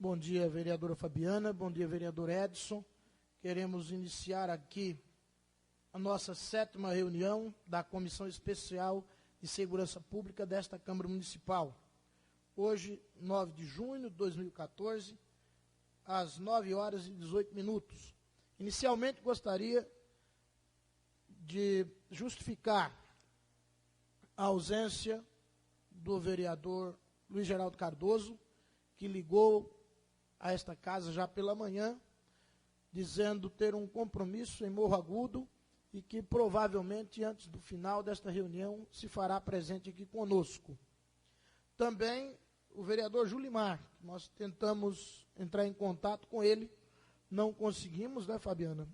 Bom dia, vereadora Fabiana. Bom dia, vereador Edson. Queremos iniciar aqui a nossa 7ª reunião da Comissão Especial de Segurança Pública desta Câmara Municipal. Hoje, 9 de junho de 2014, às 9h18. Inicialmente, gostaria de justificar a ausência do vereador Luiz Geraldo Cardoso, que ligou a esta casa já pela manhã, dizendo ter um compromisso em Morro Agudo e que provavelmente antes do final desta reunião se fará presente aqui conosco. Também o vereador Julimar, nós tentamos entrar em contato com ele, não conseguimos, né, Fabiana?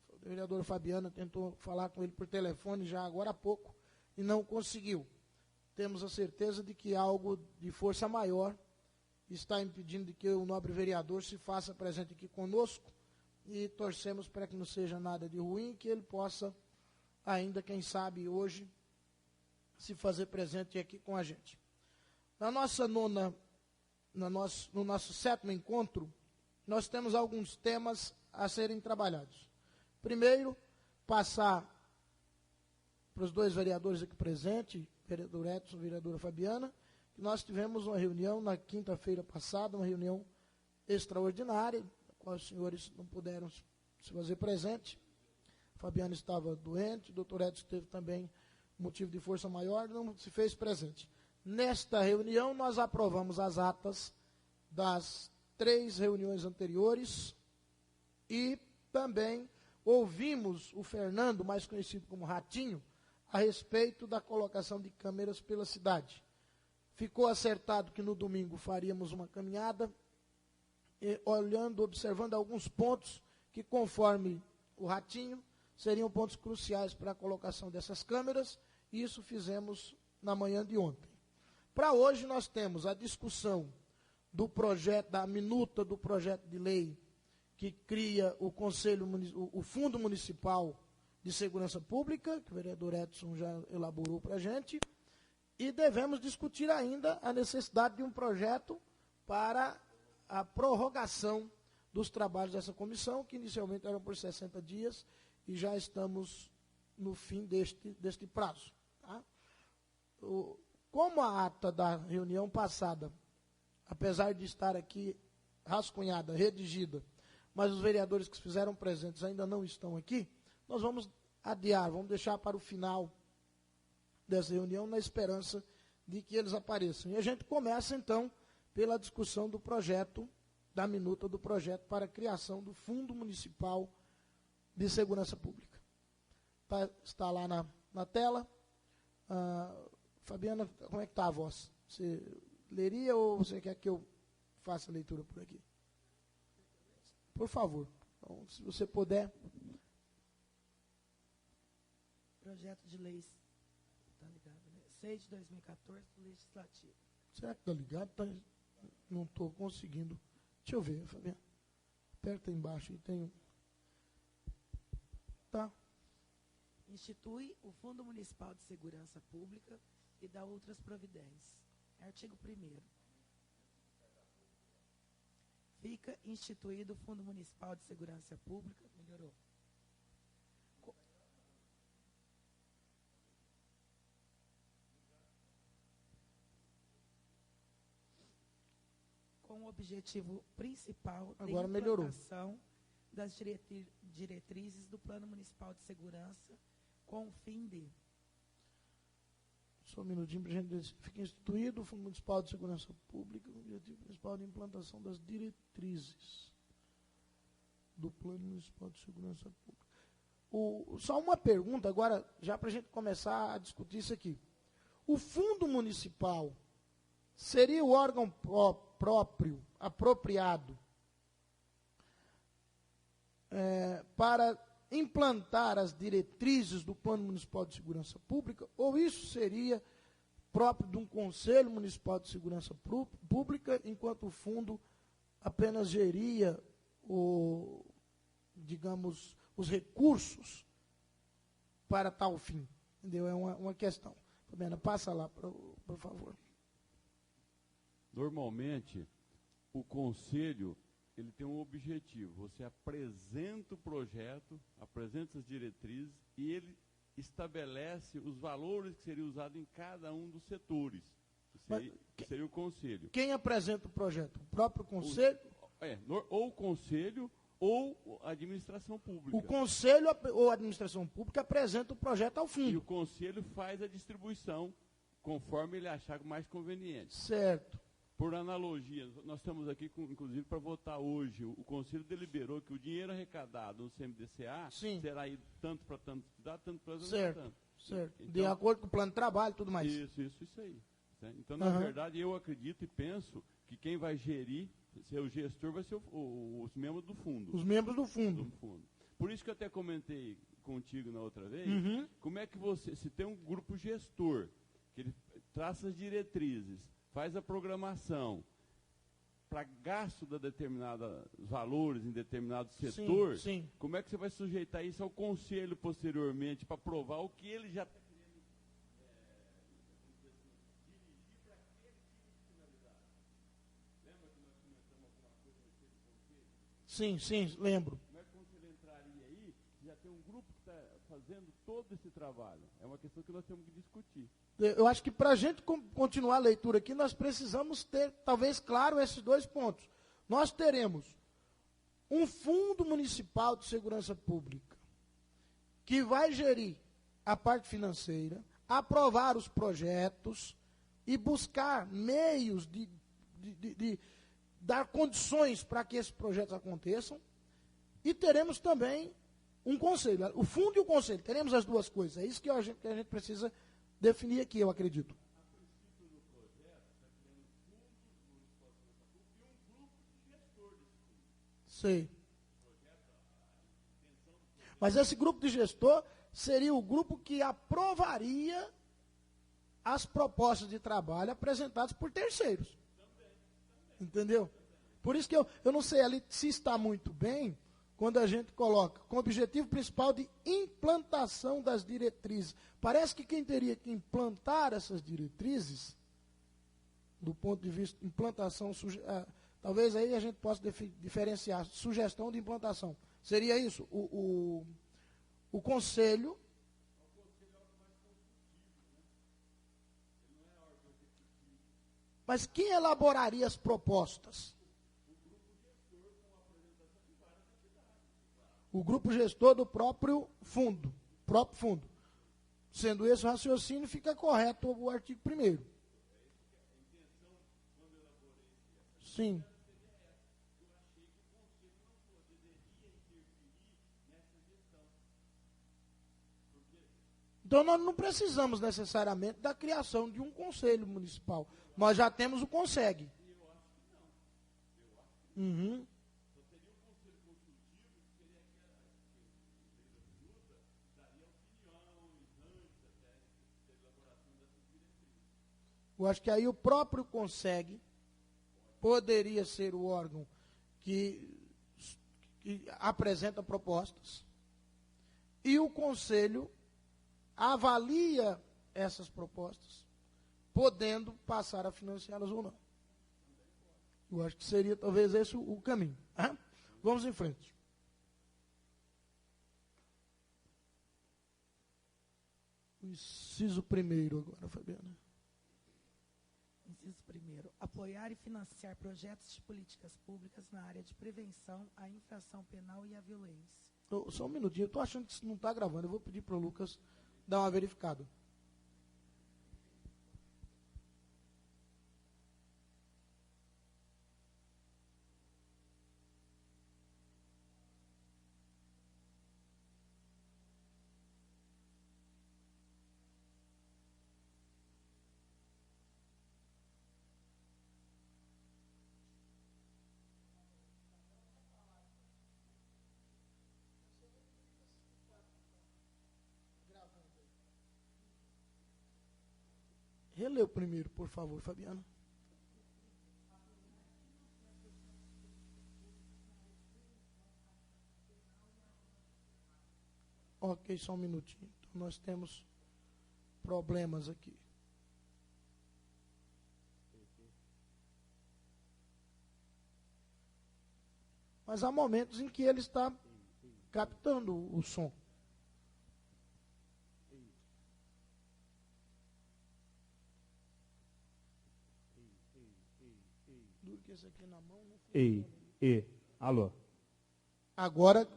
A vereadora Fabiana tentou falar com ele por telefone já agora há pouco e não conseguiu. Temos a certeza de que algo de força maior está impedindo de que o nobre vereador se faça presente aqui conosco e torcemos para que não seja nada de ruim, que ele possa ainda, quem sabe, hoje se fazer presente aqui com a gente. No nosso 7º encontro, nós temos alguns temas a serem trabalhados. Primeiro, passar para os dois vereadores aqui presentes, vereador Edson e vereadora Fabiana, que nós tivemos uma reunião na quinta-feira passada, uma reunião extraordinária, na qual os senhores não puderam se fazer presente. A Fabiana estava doente, o doutor Edson teve também motivo de força maior, não se fez presente. Nesta reunião, nós aprovamos as atas das 3 reuniões anteriores e também ouvimos o Fernando, mais conhecido como Ratinho, a respeito da colocação de câmeras pela cidade. Ficou acertado que no domingo faríamos uma caminhada, observando alguns pontos que, conforme o Ratinho, seriam pontos cruciais para a colocação dessas câmeras, e isso fizemos na manhã de ontem. Para hoje nós temos a discussão do projeto, da minuta do projeto de lei que cria o Fundo Municipal de Segurança Pública, que o vereador Edson já elaborou para a gente, e devemos discutir ainda a necessidade de um projeto para a prorrogação dos trabalhos dessa comissão, que inicialmente eram por 60 dias, e já estamos no fim deste prazo. Tá? Como a ata da reunião passada, apesar de estar aqui rascunhada, redigida, mas os vereadores que se fizeram presentes ainda não estão aqui, nós vamos adiar, vamos deixar para o final dessa reunião, na esperança de que eles apareçam. E a gente começa, então, pela discussão do projeto, da minuta do projeto para a criação do Fundo Municipal de Segurança Pública. Está lá na tela. Fabiana, como é que está a voz? Você leria ou você quer que eu faça a leitura por aqui? Por favor. Então, se você puder. Projeto de lei, está ligado, né? 6 de 2014, do Legislativo. Será que está ligado? Não estou conseguindo. Deixa eu ver, Fabiana. Aperta aí embaixo e tem um. Tá. Institui o Fundo Municipal de Segurança Pública e dá outras providências. Artigo 1º. Fica instituído o Fundo Municipal de Segurança Pública. Melhorou. Com o objetivo principal da implantação das diretrizes do Plano Municipal de Segurança, com o fim de... Só um minutinho para a gente ver. Fica instituído o Fundo Municipal de Segurança Pública, com o objetivo principal de implantação das diretrizes do Plano Municipal de Segurança Pública. Só uma pergunta agora, já para a gente começar a discutir isso aqui. O Fundo Municipal seria o órgão próprio, apropriado, para implantar as diretrizes do Plano Municipal de Segurança Pública, ou isso seria próprio de um Conselho Municipal de Segurança Pública, enquanto o fundo apenas geria os recursos para tal fim? Entendeu? É uma questão. Fabiana, passa lá, por favor. Normalmente, o conselho, ele tem um objetivo. Você apresenta o projeto, apresenta as diretrizes e ele estabelece os valores que seriam usados em cada um dos setores. Que seria o conselho. Quem apresenta o projeto? O próprio conselho? Ou o conselho ou a administração pública. O conselho ou a administração pública apresenta o projeto ao fundo. E o conselho faz a distribuição conforme ele achar mais conveniente. Certo. Por analogia, nós estamos aqui, inclusive, para votar hoje. O Conselho deliberou que o dinheiro arrecadado no CMDCA será ido tanto para tanto cidade, tanto para tanto. Certo. Então, de acordo com o plano de trabalho e tudo mais. Isso aí. Então, na verdade, eu acredito e penso que quem vai gerir, ser o gestor, vai ser os membros do fundo. Os membros do fundo. Por isso que eu até comentei contigo na outra vez, como é que você, se tem um grupo gestor, que ele traça as diretrizes, faz a programação para gasto de determinados valores em determinado setor, como é que você vai sujeitar isso ao conselho posteriormente para aprovar o que ele já está querendo dirigir para aquele tipo de finalidade? Lembra que nós comentamos alguma coisa a respeito do conselho? Sim, lembro. Como é que o conselho entraria aí? Já tem um grupo que está fazendo todo esse trabalho. É uma questão que nós temos que discutir. Eu acho que para a gente continuar a leitura aqui, nós precisamos ter, talvez, claro, esses dois pontos. Nós teremos um fundo municipal de segurança pública que vai gerir a parte financeira, aprovar os projetos e buscar meios de dar condições para que esses projetos aconteçam. E teremos também um conselho, o fundo e o conselho. Teremos as duas coisas. É isso que a gente precisa definir aqui, eu acredito. A princípio do projeto, está criando fundos municipais e um grupo de gestor desse fundo. Sei. Mas esse grupo de gestor seria o grupo que aprovaria as propostas de trabalho apresentadas por terceiros. Entendeu? Por isso que eu não sei ali se está muito bem quando a gente coloca com o objetivo principal de implantação das diretrizes. Parece que quem teria que implantar essas diretrizes, do ponto de vista de implantação, talvez aí a gente possa diferenciar sugestão de implantação. Seria isso? O conselho. Mas quem elaboraria as propostas? O grupo gestor do próprio fundo. Sendo esse o raciocínio, fica correto o artigo 1º. Sim. Então nós não precisamos necessariamente da criação de um conselho municipal. Nós já temos o CONSEG. Uhum. Eu acho que aí o próprio CONSEG poderia ser o órgão que apresenta propostas e o conselho avalia essas propostas, podendo passar a financiá-las ou não. Eu acho que seria talvez esse o caminho. Vamos em frente. O inciso 1º agora, Fabiana. Inciso 1º. Apoiar e financiar projetos de políticas públicas na área de prevenção à infração penal e à violência. Só um minutinho, eu estou achando que isso não está gravando. Eu vou pedir para o Lucas dar uma verificada. Relê o primeiro, por favor, Fabiana. Ok, só um minutinho. Então, nós temos problemas aqui. mas há momentos em que ele está captando o som. Alô. Agora,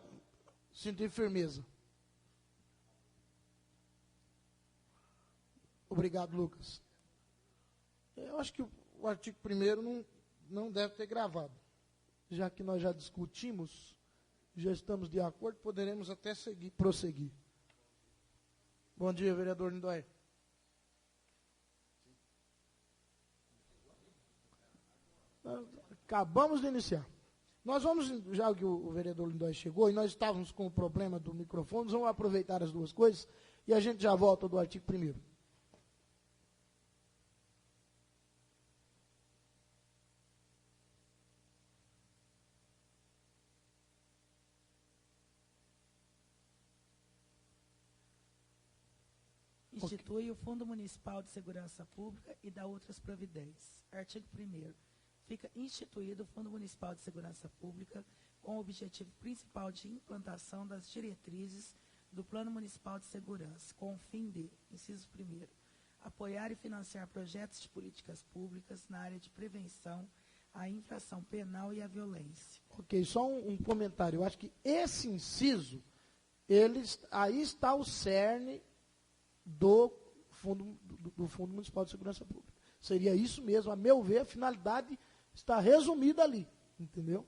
senti firmeza. Obrigado, Lucas. Eu acho que o artigo 1º não deve ter gravado. Já que nós já discutimos, já estamos de acordo, poderemos até prosseguir. Bom dia, vereador Lindóia. Acabamos de iniciar. Nós vamos, já que o vereador Lindóia chegou, e nós estávamos com o problema do microfone, vamos aproveitar as duas coisas, e a gente já volta do artigo 1º. Institui o Fundo Municipal de Segurança Pública e dá outras providências. Artigo 1º. Fica instituído o Fundo Municipal de Segurança Pública com o objetivo principal de implantação das diretrizes do Plano Municipal de Segurança, com o fim de, inciso 1º, apoiar e financiar projetos de políticas públicas na área de prevenção à infração penal e à violência. Ok, só um comentário. Eu acho que esse inciso, aí está o cerne do Fundo Municipal de Segurança Pública. Seria isso mesmo, a meu ver, a finalidade está resumida ali, entendeu?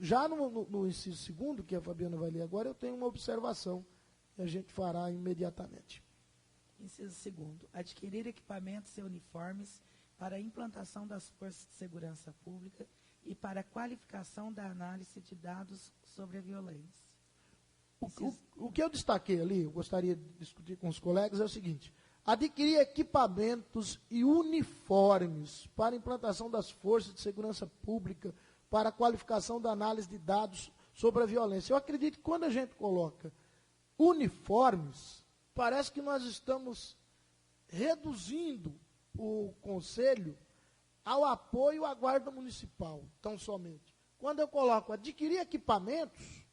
Já no inciso 2º, que a Fabiana vai ler agora, eu tenho uma observação que a gente fará imediatamente. Inciso 2º. Adquirir equipamentos e uniformes para a implantação das forças de segurança pública e para a qualificação da análise de dados sobre a violência. O que eu destaquei ali, eu gostaria de discutir com os colegas, é o seguinte: adquirir equipamentos e uniformes para a implantação das forças de segurança pública, para a qualificação da análise de dados sobre a violência. Eu acredito que quando a gente coloca uniformes, parece que nós estamos reduzindo o Conselho ao apoio à Guarda Municipal, tão somente. Quando eu coloco adquirir equipamentos,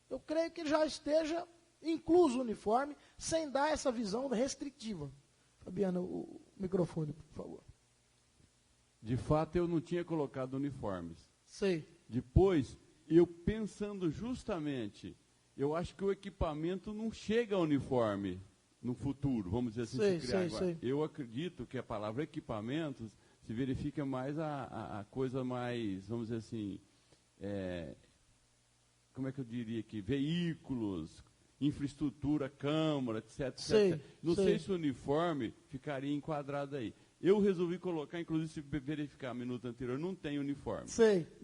eu creio que já esteja incluso o uniforme, sem dar essa visão restritiva. Fabiana, o microfone, por favor. De fato, eu não tinha colocado uniformes. Sei. Depois, eu pensando justamente, eu acho que o equipamento não chega ao uniforme no futuro, vamos dizer assim, se criar agora. Eu acredito que a palavra equipamentos se verifica mais a coisa mais, vamos dizer assim, como é que eu diria aqui, veículos, infraestrutura, câmara, etc. Não sei se o uniforme ficaria enquadrado aí. Eu resolvi colocar, inclusive, se verificar a minuta anterior, não tem uniforme.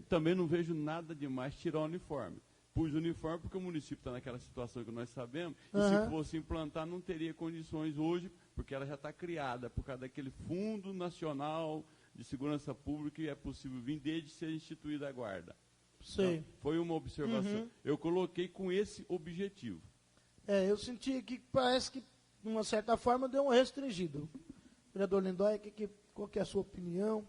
Também não vejo nada demais tirar o uniforme. Pus o uniforme porque o município está naquela situação que nós sabemos, e se fosse implantar, não teria condições hoje, porque ela já está criada por causa daquele Fundo Nacional de Segurança Pública, e é possível vir desde ser instituída a guarda. Então, foi uma observação. Eu coloquei com esse objetivo. Eu senti que parece que, de uma certa forma, deu um restringido. Vereador Lindóia, qual que é a sua opinião?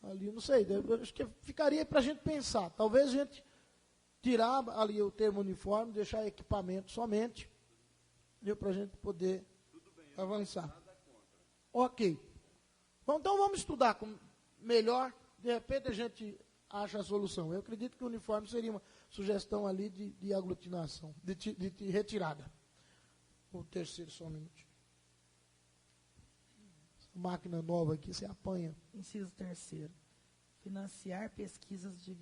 Ali, não sei, acho que ficaria para a gente pensar. Talvez a gente tirar ali o termo uniforme, deixar equipamento somente, para a gente poder avançar. Ok. Bom, então vamos estudar melhor, de repente a gente acha a solução. Eu acredito que o uniforme seria uma sugestão ali de aglutinação, de retirada. O terceiro, só um minutinho. Máquina nova aqui, você apanha. Inciso 3º. Financiar pesquisas de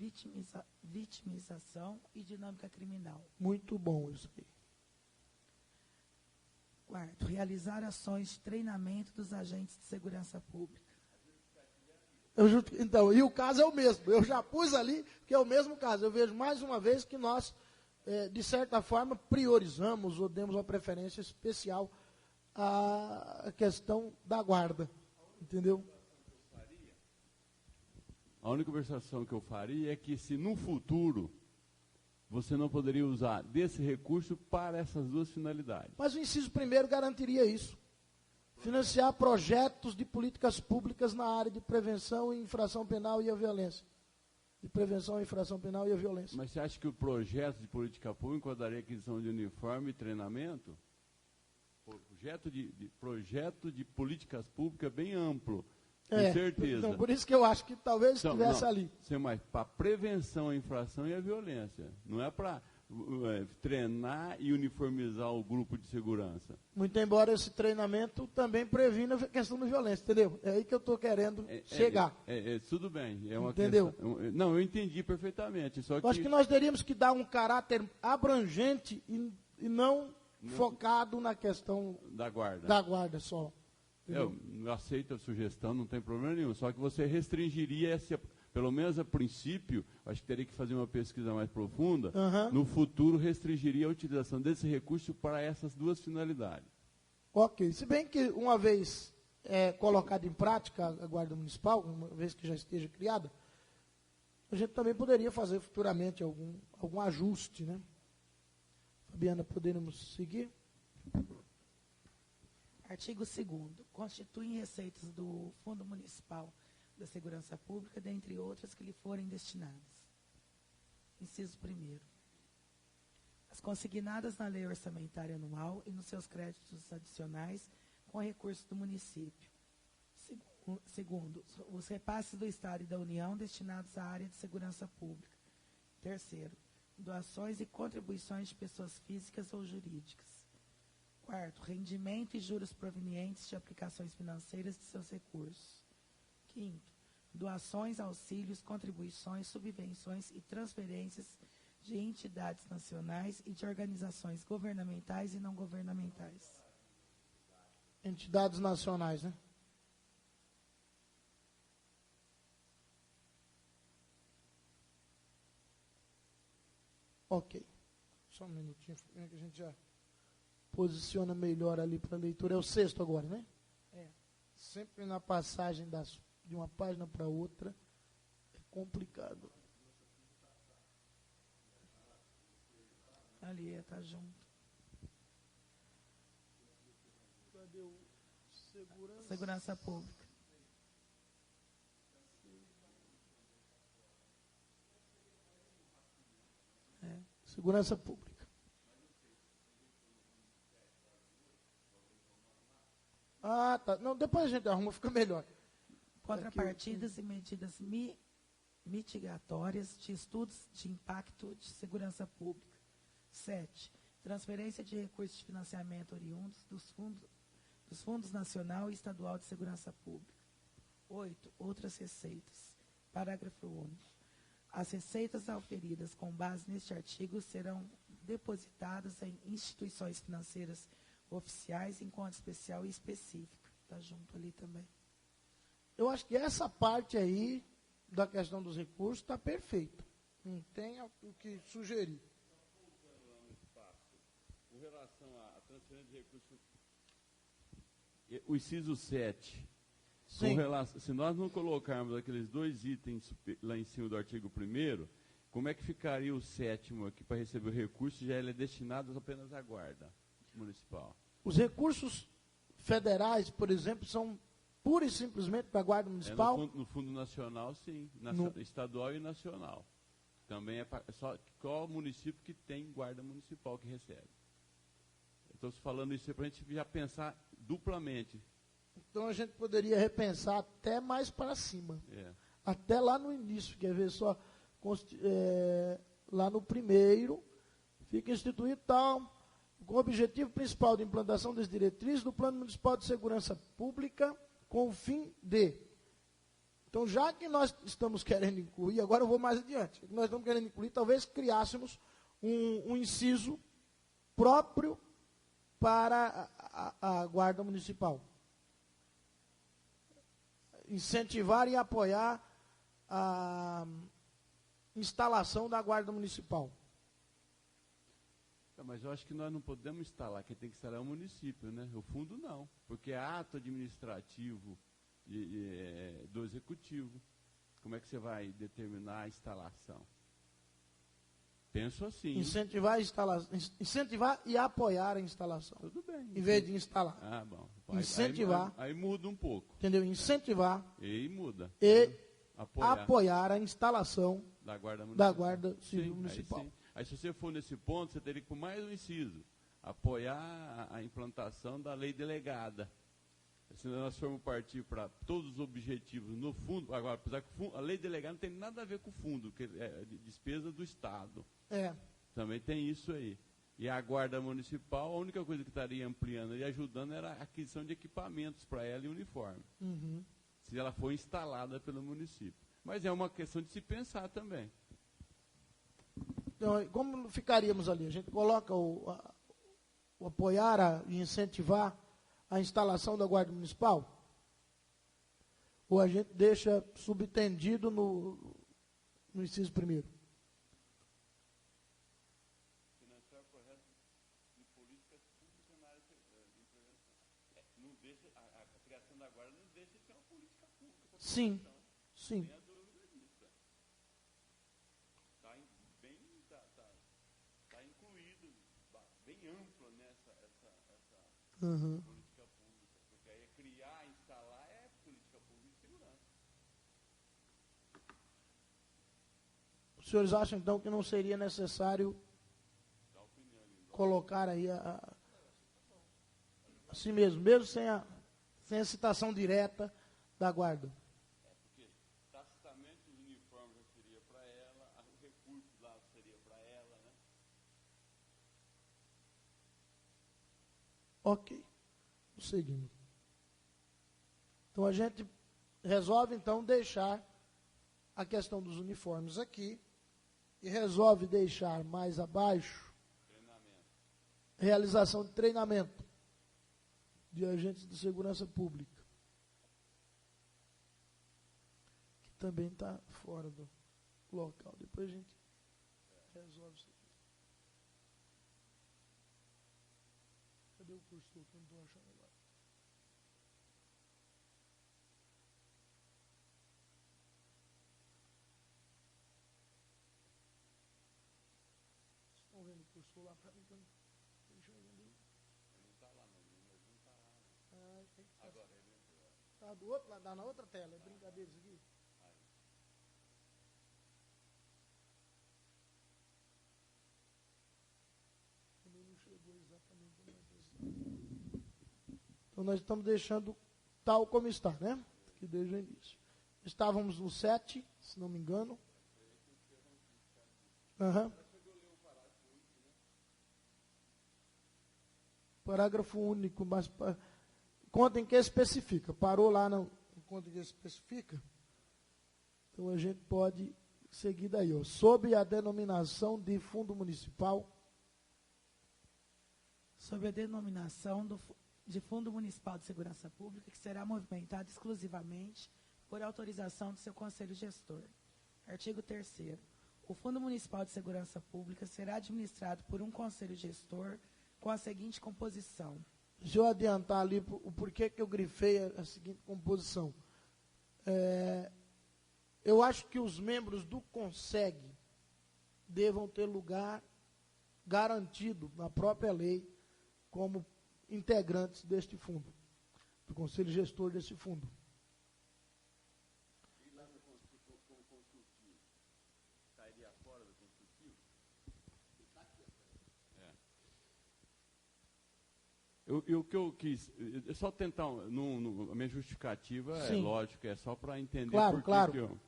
vitimização e dinâmica criminal. Muito bom isso aí. 4º. Realizar ações de treinamento dos agentes de segurança pública. Então, e o caso é o mesmo. Eu já pus ali que é o mesmo caso. Eu vejo mais uma vez que nós, de certa forma, priorizamos ou demos uma preferência especial à questão da guarda. Entendeu? A única observação que eu faria é que se no futuro você não poderia usar desse recurso para essas duas finalidades. Mas o inciso 1º garantiria isso. Financiar projetos de políticas públicas na área de prevenção e infração penal e a violência. de prevenção à infração penal e à violência. Mas você acha que o projeto de política pública daria aquisição de uniforme e treinamento? Projeto de políticas públicas bem amplo, com certeza. Então, por isso que eu acho que talvez estivesse ali. Mas para prevenção à infração e à violência. Não é para treinar e uniformizar o grupo de segurança. Muito embora esse treinamento também previna a questão da violência, entendeu? É aí que eu estou querendo chegar. Tudo bem. É uma entendeu? Não, eu entendi perfeitamente. Só eu acho que nós teríamos que dar um caráter abrangente e não focado na questão da guarda. Da guarda só. Eu aceito a sugestão, não tem problema nenhum. Só que você restringiria, pelo menos a princípio, acho que teria que fazer uma pesquisa mais profunda, no futuro restringiria a utilização desse recurso para essas duas finalidades. Ok. Se bem que uma vez colocada em prática a Guarda Municipal, uma vez que já esteja criada, a gente também poderia fazer futuramente algum ajuste, né? Fabiana, poderíamos seguir? Artigo 2º. Constituem receitas do Fundo Municipal da Segurança Pública, dentre outras que lhe forem destinadas. Inciso 1º. As consignadas na Lei Orçamentária Anual e nos seus créditos adicionais com recursos do município. Segundo, os repasses do Estado e da União destinados à área de segurança pública. Terceiro, doações e contribuições de pessoas físicas ou jurídicas. Quarto, rendimento e juros provenientes de aplicações financeiras de seus recursos. Quinto, doações, auxílios, contribuições, subvenções e transferências de entidades nacionais e de organizações governamentais e não governamentais. Entidades nacionais, né? Ok. Só um minutinho, que a gente já posiciona melhor ali para a leitura. É o 6º agora, né? Sempre na passagem de uma página para outra é complicado. Ali está junto. Cadê o Segurança Pública. Segurança Pública. Ah, tá. Não, depois a gente arruma, fica melhor. Contrapartidas e medidas mitigatórias de estudos de impacto de segurança pública. 7. Transferência de recursos de financiamento oriundos dos fundos nacional e estadual de segurança pública. 8. Outras receitas. Parágrafo único. As receitas auferidas com base neste artigo serão depositadas em instituições financeiras oficiais em conta especial e específica. Está junto ali também. Eu acho que essa parte aí da questão dos recursos está perfeita. Não tem o que sugerir. Com relação à transferência de recursos, o inciso 7, se nós não colocarmos aqueles dois itens lá em cima do artigo 1º, como é que ficaria o 7º aqui para receber o recurso? Já ele é destinado apenas à guarda municipal. Os recursos federais, por exemplo, são pura e simplesmente para a Guarda Municipal? No fundo Nacional, sim. Estadual e nacional. Também só qual município que tem guarda municipal que recebe. Estou falando isso para a gente já pensar duplamente. Então a gente poderia repensar até mais para cima. Até lá no início, quer ver só, lá no 1º, fica instituído tal, com o objetivo principal de implantação das diretrizes do Plano Municipal de Segurança Pública, com o fim de. Então, já que nós estamos querendo incluir, agora eu vou mais adiante, nós estamos querendo incluir, talvez criássemos um inciso próprio para a Guarda Municipal. Incentivar e apoiar a instalação da Guarda Municipal. Mas eu acho que nós não podemos instalar, quem tem que instalar é o município, né? O fundo não, porque é ato administrativo do executivo. Como é que você vai determinar a instalação? Penso assim. Incentivar e apoiar a instalação. Tudo bem. Em vez de instalar. Bom. Incentivar. Aí muda um pouco. Entendeu? Incentivar. E muda. E apoiar a instalação da Guarda da Guarda Civil Sim, Municipal. Aí, se você for nesse ponto, você teria que pôr mais um inciso. Apoiar a implantação da lei delegada. Se nós formos partir para todos os objetivos no fundo, agora, apesar que a lei delegada não tem nada a ver com o fundo, que é despesa do Estado. Também tem isso aí. E a Guarda Municipal, a única coisa que estaria ampliando e ajudando era a aquisição de equipamentos para ela e uniforme. Se ela for instalada pelo município. Mas é uma questão de se pensar também. Então, como ficaríamos ali? A gente coloca o apoiar e incentivar a instalação da Guarda Municipal? Ou a gente deixa subtendido no inciso primeiro? Financiar projetos de políticas públicas na área de prevenção. Não deixa, a criação da Guarda não deixa de ser uma política pública. Sim, sim. Sem a dúvida disso. Está incluído, bem ampla nessa política pública. Porque aí criar, instalar é política pública de segurança. Os senhores acham, então, que não seria necessário colocar aí assim mesmo sem a citação direta da Guarda? Porque tacitamente os uniformes já seria para ela, o recurso lá seria para ela, né? Ok. Seguindo. Então a gente resolve então deixar a questão dos uniformes aqui e resolve deixar mais abaixo realização de treinamento de agentes de segurança pública, que também está fora do local. Depois a gente resolve isso aqui. Cadê o cursor que eu não estou achando agora? Vocês estão vendo o cursor lá para mim? Deixa eu ver. Ele não está lá, não. Ele não está lá. Ah, tem que estar. Agora ele está do outro lado, na outra tela. É brincadeira isso aqui? Também não chegou exatamente onde eu. Então nós estamos deixando tal como está, né? Que desde o início. Estávamos no 7, se não me engano. Parágrafo único, mas conta em que especifica. Parou lá no conta em que especifica. Então a gente pode seguir daí, ó. Sob a denominação de fundo municipal. Sob a denominação de Fundo Municipal de Segurança Pública, que será movimentado exclusivamente por autorização do seu Conselho Gestor. Artigo 3º. O Fundo Municipal de Segurança Pública será administrado por um Conselho Gestor com a seguinte composição. Deixa eu adiantar ali o porquê que eu grifei a seguinte composição. Eu acho que os membros do CONSEG devam ter lugar garantido na própria lei como integrantes deste fundo, do Conselho Gestor desse fundo. E lá no consultivo, estaria fora do consultivo? Está aqui. O que eu quis, é só tentar, a minha justificativa é lógica, é só para entender claro.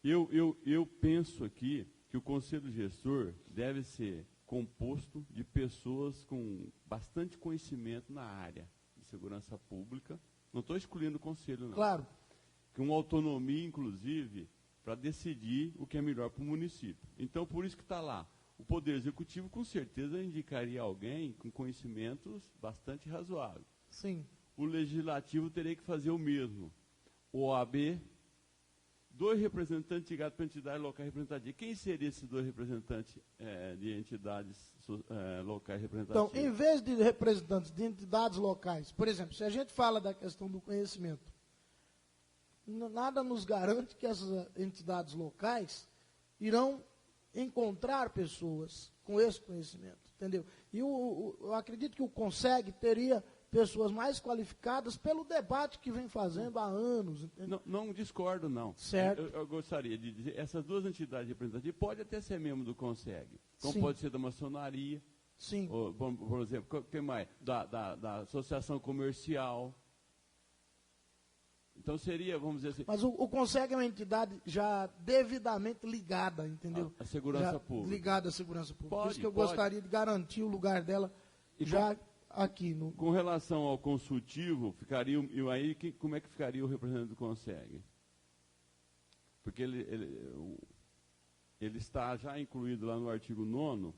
Que eu penso aqui que o Conselho Gestor deve ser composto de pessoas com bastante conhecimento na área de segurança pública. Não estou excluindo o Conselho, não. Claro. Com autonomia, inclusive, para decidir o que é melhor para o município. Então, por isso que está lá. O Poder Executivo, com certeza, indicaria alguém com conhecimentos bastante razoáveis. Sim. O Legislativo teria que fazer o mesmo. O OAB, 2 representantes ligados para entidades locais representativas. Quem seriam esses 2 representantes de entidades locais representativas? Então, em vez de representantes de entidades locais, por exemplo, se a gente fala da questão do conhecimento, nada nos garante que essas entidades locais irão encontrar pessoas com esse conhecimento, entendeu? E eu acredito que o CONSEG teria pessoas mais qualificadas pelo debate que vem fazendo há anos. Não discordo, não. Certo. Eu gostaria de dizer, essas duas entidades representativas podem até ser membro do CONSEG, como Sim. pode ser da maçonaria, Sim. ou, por exemplo, quem mais? Da associação comercial. Então seria, vamos dizer assim... Mas o CONSEG é uma entidade já devidamente ligada, entendeu? A segurança já pública. Ligada à segurança pública. Por Pode, isso que eu pode. gostaria de garantir o lugar dela E já aqui. No... Com relação ao consultivo, ficaria, e aí como é que ficaria o representante do CONSEG? Porque ele está já incluído lá no artigo 9º,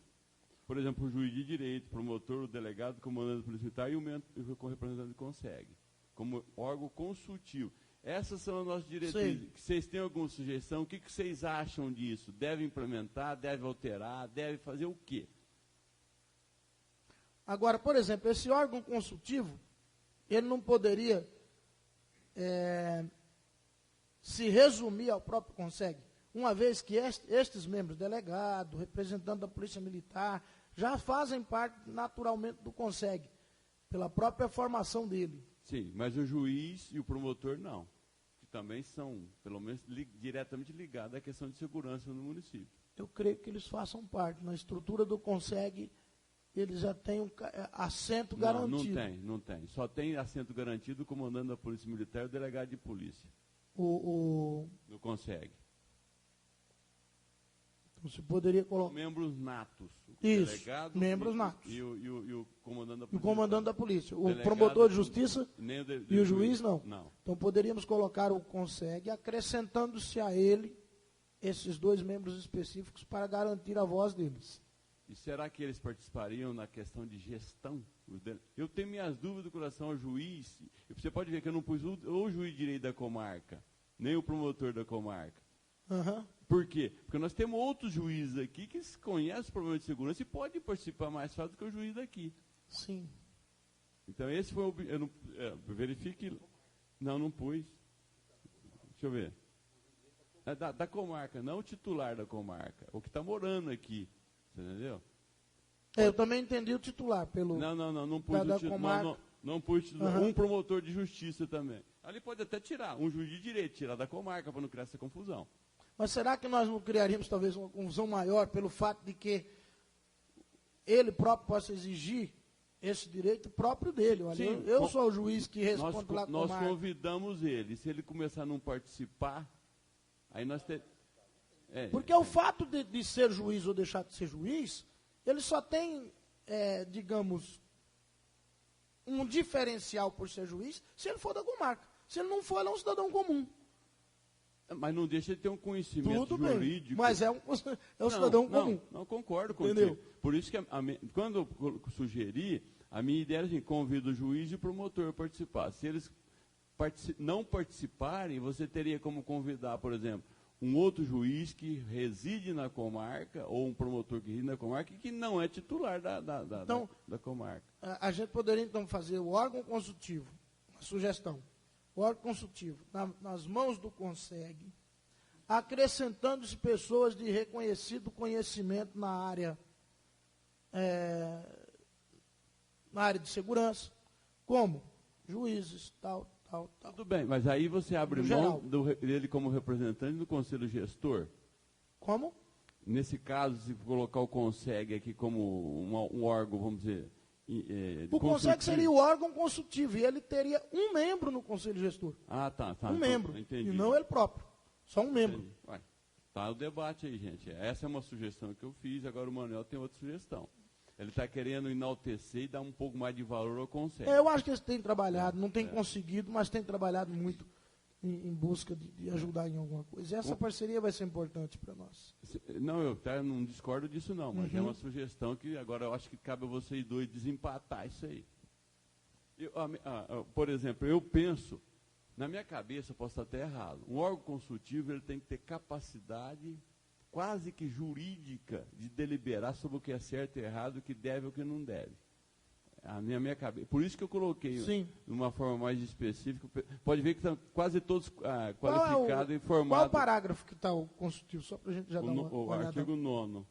por exemplo, o juiz de direito, promotor, o delegado, o comandante da Polícia Militar e o representante do CONSEG, como órgão consultivo. Essas são as nossas diretrizes. Sei. Vocês têm alguma sugestão? O que vocês acham disso? Deve implementar, deve alterar, deve fazer o quê? Agora, por exemplo, esse órgão consultivo, ele não poderia se resumir ao próprio CONSEG, uma vez que estes membros, delegado, representante da Polícia Militar, já fazem parte naturalmente do CONSEG, pela própria formação dele. Sim, mas o juiz e o promotor não, que também são, pelo menos, diretamente ligados à questão de segurança no município. Eu creio que eles façam parte. Na estrutura do CONSEG, eles já têm um assento garantido. Não tem. Só tem assento garantido o comandante da Polícia Militar e o delegado de polícia. Não consegue. Então, você poderia colocar... Membros natos. Isso, delegado membros natos. E o comandante da E polícia. o comandante da polícia. O Delegado, promotor de justiça nem e o juiz não. Não. Então poderíamos colocar o CONSEG acrescentando-se a ele esses dois membros específicos para garantir a voz deles. E será que eles participariam na questão de gestão? Eu tenho minhas dúvidas com relação ao juiz. Você pode ver que eu não pus o juiz de direito da comarca, nem o promotor da comarca. Uhum. Por quê? Porque nós temos outros juízes aqui que conhecem os problemas de segurança e podem participar mais fácil do que o juiz daqui. Sim. Então esse foi o... verifique... Não pus. Deixa eu ver. Da comarca, não o titular da comarca. O que está morando aqui. Você entendeu? Eu também entendi o titular pelo... Não pus o titular. Não pus o titular. Uhum. Um promotor de justiça também. Ali pode até tirar. Um juiz de direito, tirar da comarca para não criar essa confusão. Mas será que nós não criaríamos talvez uma confusão maior pelo fato de que ele próprio possa exigir esse direito próprio dele? Olha, Sim, eu sou o juiz que responde pela nós comarca. convidamos ele. Se ele começar a não participar, aí nós temos... Porque o fato de ser juiz ou deixar de ser juiz, ele só tem, digamos, um diferencial por ser juiz se ele for da comarca. Se ele não for, ele é um cidadão comum. Mas não deixa de ter um conhecimento Tudo jurídico. bem, mas é um cidadão comum. Não concordo contigo. Entendeu? Por isso que, quando eu sugeri, a minha ideia era assim, convido o juiz e o promotor a participar. Se eles não participarem, você teria como convidar, por exemplo, um outro juiz que reside na comarca, ou um promotor que reside na comarca, e que não é titular da comarca. A gente poderia, então, fazer o órgão consultivo, uma sugestão, o órgão consultivo, nas mãos do CONSEG, acrescentando-se pessoas de reconhecido conhecimento na área de segurança, como juízes, tal. Tudo bem, mas aí você abre mão dele como representante do Conselho Gestor? Como? Nesse caso, se colocar o CONSEG aqui como um órgão, vamos dizer... o CONSEG seria o órgão consultivo, e ele teria um membro no Conselho Gestor. Ah, tá. Um membro, entendi. e não ele próprio. Só um membro. Ué, tá o debate aí, gente. Essa é uma sugestão que eu fiz, agora o Manuel tem outra sugestão. Ele está querendo enaltecer e dar um pouco mais de valor ao CONSEG. Eu acho que eles têm trabalhado, não têm conseguido, mas têm trabalhado muito em busca de ajudar em alguma coisa. E essa parceria vai ser importante para nós. Não, eu não discordo disso não, mas é uma sugestão que agora eu acho que cabe a vocês dois desempatar isso aí. Por exemplo, eu penso, na minha cabeça, eu posso estar até errado, um órgão consultivo ele tem que ter capacidade quase que jurídica de deliberar sobre o que é certo e errado, o que deve e o que não deve. Na minha cabeça. Por isso que eu coloquei de uma forma mais específica. Pode ver que estão quase todos qualificados e formados. Qual o parágrafo que está o consultivo? Só para a gente já dar uma olhada. O artigo 9º.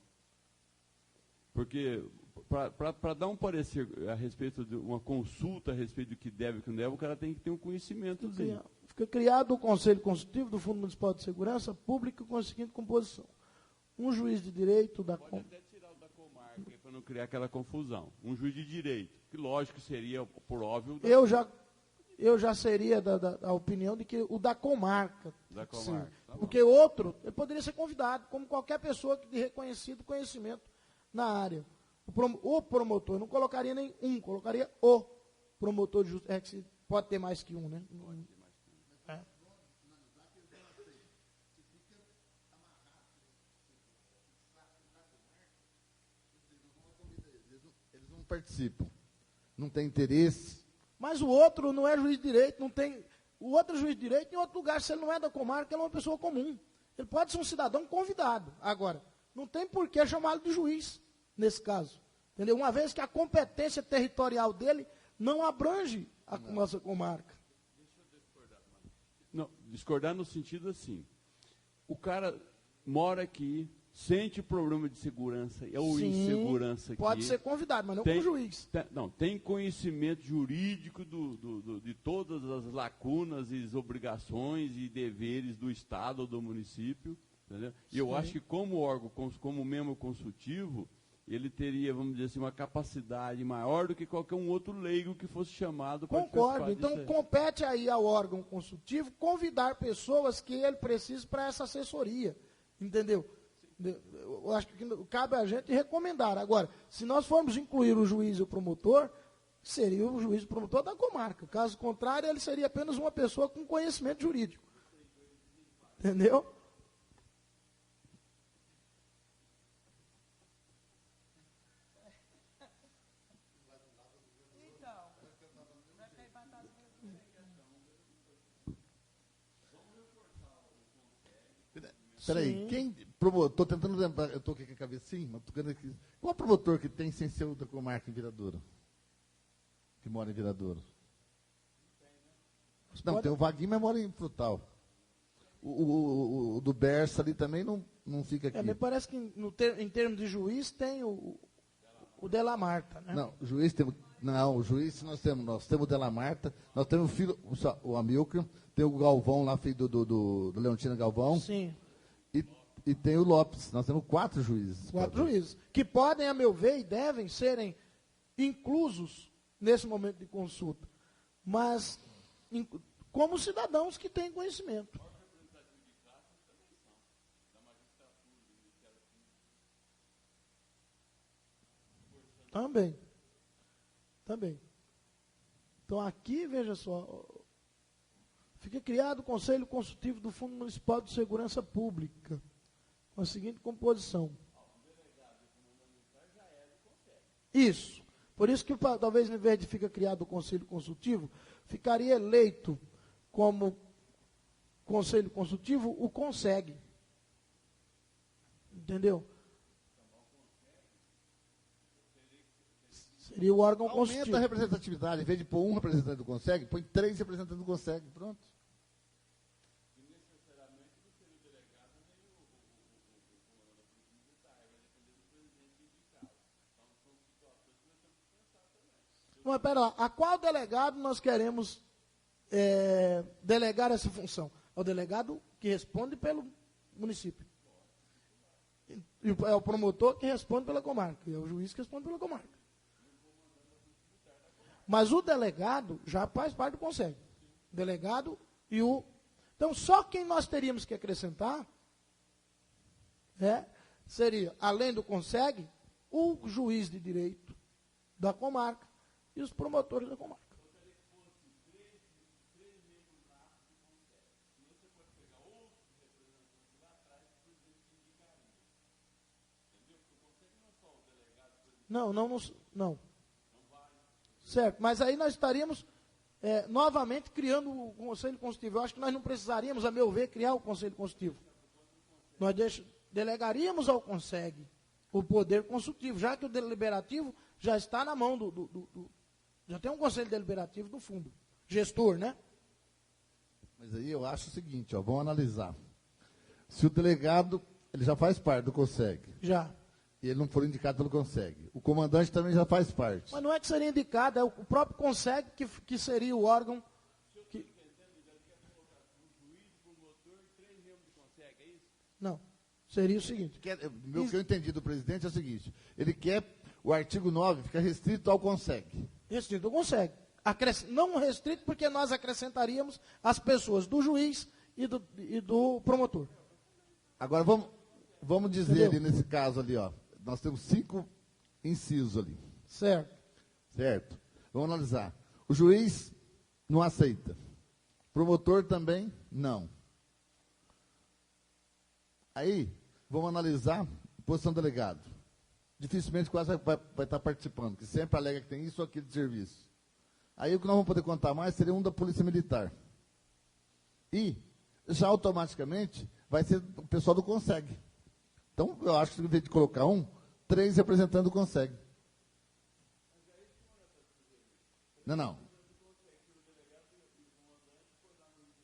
Porque Para dar um parecer a respeito de uma consulta a respeito do que deve e que não deve, o cara tem que ter um conhecimentozinho. Fica criado o Conselho Consultivo do Fundo Municipal de Segurança Pública com a seguinte composição. Um juiz de direito da... Pode até tirar o da comarca, para não criar aquela confusão. Um juiz de direito, que lógico seria, por óbvio... Eu já seria da opinião de que o da comarca. Da comarca. Tá, porque outro, ele poderia ser convidado, como qualquer pessoa de reconhecido conhecimento na área. O promotor, não colocaria nem um, colocaria o promotor de justiça. É que pode ter mais que um, né? Pode ter mais que um. É. Eles não participam. Não tem interesse. Mas o outro não é juiz de direito, não tem. O outro é juiz de direito em outro lugar, se ele não é da comarca, ele é uma pessoa comum. Ele pode ser um cidadão convidado. Agora, não tem por que chamá-lo de juiz, nesse caso. Entendeu? Uma vez que a competência territorial dele não abrange a nossa comarca. Deixa eu discordar. Não, discordar no sentido assim. O cara mora aqui, sente problema de segurança ou Sim, insegurança aqui. Pode ser convidado, mas não como juiz. Tem conhecimento jurídico de todas as lacunas e as obrigações e deveres do Estado ou do município. Entendeu? E eu acho que como órgão, como membro consultivo, ele teria, vamos dizer assim, uma capacidade maior do que qualquer um outro leigo que fosse chamado para Concordo. Então, compete aí ao órgão consultivo convidar pessoas que ele precise para essa assessoria. Entendeu? Eu acho que cabe a gente recomendar. Agora, se nós formos incluir o juiz e o promotor, seria o juiz e o promotor da comarca. Caso contrário, ele seria apenas uma pessoa com conhecimento jurídico. Entendeu? Peraí, quem promotor, estou tentando lembrar, eu estou aqui com a cabecinha, mas estou aqui. Qual promotor que tem sem ser o da comarca em Viradouro? Que mora em Viradouro? Não, tem o Vaguinho, mas mora em Frutal. O do Berça ali também não fica aqui. Me parece que em termos de juiz tem o Della Marta, né? Não, o juiz temos. Não, o juiz nós temos o Della Marta, nós temos o filho, o Amilcar, tem o Galvão lá, filho do Leontina Galvão. Sim. E tem o Lopes. Nós temos 4 juízes. 4 juízes. Que podem, a meu ver, e devem serem inclusos nesse momento de consulta. Mas como cidadãos que têm conhecimento. Também. Então aqui, veja só, fica criado o Conselho Consultivo do Fundo Municipal de Segurança Pública, com a seguinte composição. Isso. Por isso que talvez, ao invés de ficar criado o Conselho Consultivo, ficaria eleito como Conselho Consultivo o CONSEG. Entendeu? Seria o órgão consultivo. Aumenta a representatividade. Em vez de pôr um representante do CONSEG, põe 3 representantes do CONSEG. Pronto. Mas pera lá, a qual delegado nós queremos delegar essa função? É o delegado que responde pelo município. E é o promotor que responde pela comarca. E é o juiz que responde pela comarca. Mas o delegado já faz parte do conselho. Delegado e o... Então, só quem nós teríamos que acrescentar seria, além do CONSEG, o juiz de direito da comarca e os promotores da comarca. Não. Certo, mas aí nós estaríamos novamente criando o Conselho Consultivo. Eu acho que nós não precisaríamos, a meu ver, criar o Conselho Consultivo. Nós delegaríamos ao CONSEG o poder consultivo, já que o deliberativo já está na mão já tem um Conselho Deliberativo do fundo. Gestor, né? Mas aí eu acho o seguinte, vamos analisar. Se o delegado, ele já faz parte do CONSEG. Já. e ele não for indicado pelo CONSEG. O comandante também já faz parte. Mas não é que seria indicado, é o próprio CONSEG que seria o órgão. Não, seria o seguinte. O que eu entendi do presidente é o seguinte, ele quer o artigo 9 ficar restrito ao CONSEG. Restrito ao CONSEG. Não restrito porque nós acrescentaríamos as pessoas do juiz e do promotor. Agora vamos dizer Entendeu? ali nesse caso ali, ó, nós temos 5 incisos ali. Certo. Certo? Vamos analisar. O juiz não aceita. Promotor também não. Aí, vamos analisar a posição do delegado. Dificilmente quase vai estar participando, que sempre alega que tem isso ou aquilo de serviço. Aí o que nós vamos poder contar mais seria um da Polícia Militar. E, já automaticamente, vai ser o pessoal do CONSEG. Então, eu acho que em vez de colocar 3 representantes do CONSEG. Não.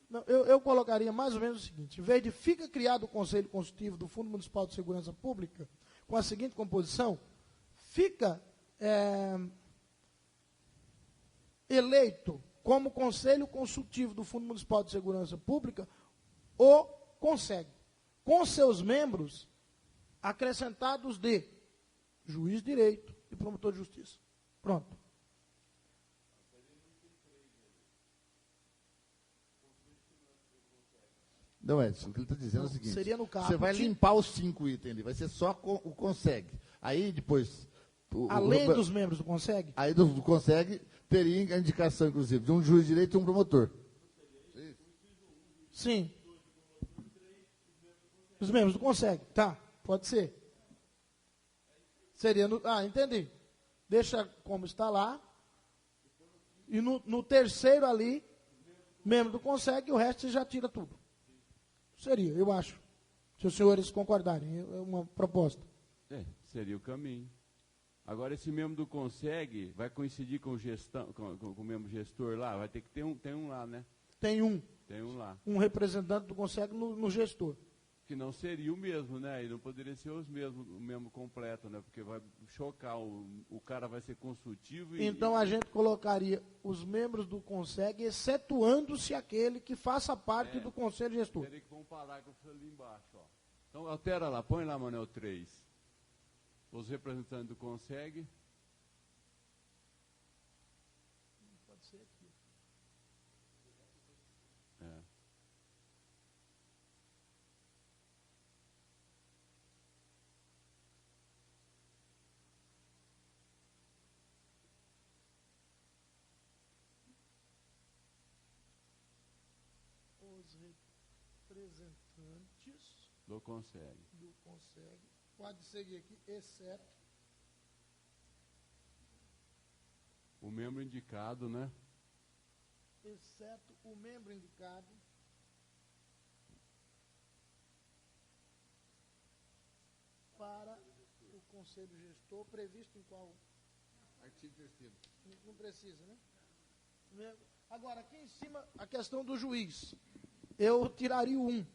Não, eu colocaria mais ou menos o seguinte: em vez de fica criado o Conselho Consultivo do Fundo Municipal de Segurança Pública, com a seguinte composição, fica eleito como Conselho Consultivo do Fundo Municipal de Segurança Pública o CONSEG, com seus membros acrescentados de juiz de direito e promotor de justiça. Pronto. Não, Edson, o que ele está dizendo é o seguinte. Seria no caso. Você vai limpar os 5 itens ali, vai ser só o CONSEG. Aí depois. Além dos membros do CONSEG? Aí do CONSEG teria a indicação, inclusive, de um juiz de direito e um promotor. Sim. Os membros do CONSEG. Tá, pode ser. Seria no. Entendi. Deixa como está lá. E no terceiro ali, membro do CONSEG, e o resto você já tira tudo. Seria, eu acho. Se os senhores concordarem, é uma proposta. Seria o caminho. Agora, esse membro do CONSEG vai coincidir com o membro gestor lá? Vai ter que ter um lá, né? Tem um. Tem um lá. Um representante do CONSEG no gestor. Que não seria o mesmo, né? E não poderia ser o mesmo completo, né? Porque vai chocar, o cara vai ser consultivo e... Então a gente colocaria os membros do CONSEG, excetuando-se aquele que faça parte do Conselho Gestor. Teria que pôr um parágrafo ali embaixo, ó. Então altera lá, põe lá, Manuel 3. Os representantes do CONSEG. Pode ser aqui. Os representantes Do CONSEG. Pode seguir aqui, exceto O membro indicado, né? Exceto o membro indicado para o Conselho Gestor, previsto em qual? Artigo 3º. Não precisa, né? Agora, aqui em cima, a questão do juiz. Eu tiraria o 1.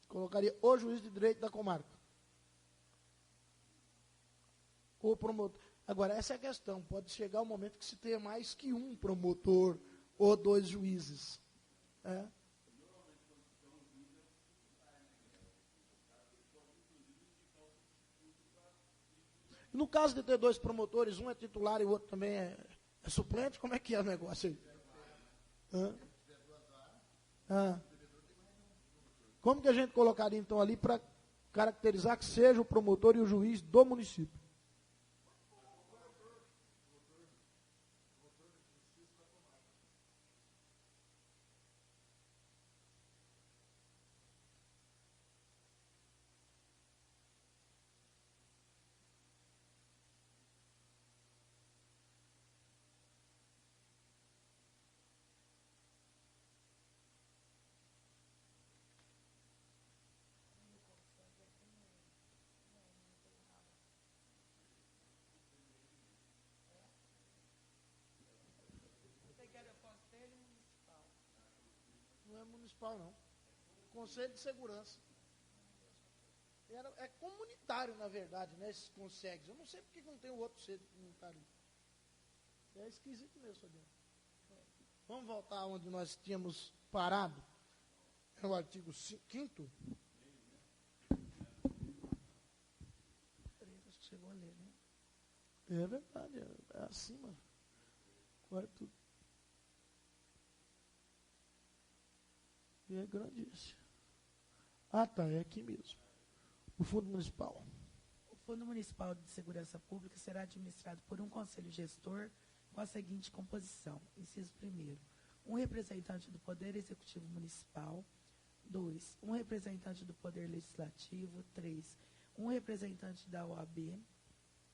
Colocaria o juiz de direito da comarca. O promotor. Agora, essa é a questão. Pode chegar o momento que se tenha mais que um promotor ou 2 juízes. No caso de ter 2 promotores, um é titular e o outro também é suplente, como é que é o negócio aí? Como que a gente colocaria então ali para caracterizar que seja o promotor e o juiz do município? Não é municipal, não. Conselho de Segurança. É comunitário, na verdade, né, esses consegues. Eu não sei porque não tem o outro ser comunitário. É esquisito mesmo, Fabiano. Vamos voltar onde nós tínhamos parado. É o artigo 5º. Chegou a ler, né? É verdade, é acima. Quarto. E é grande isso. Ah, tá, é aqui mesmo. O Fundo Municipal. O Fundo Municipal de Segurança Pública será administrado por um conselho gestor com a seguinte composição. Inciso 1º. Um representante do Poder Executivo Municipal. 2. Um representante do Poder Legislativo. 3. Um representante da OAB.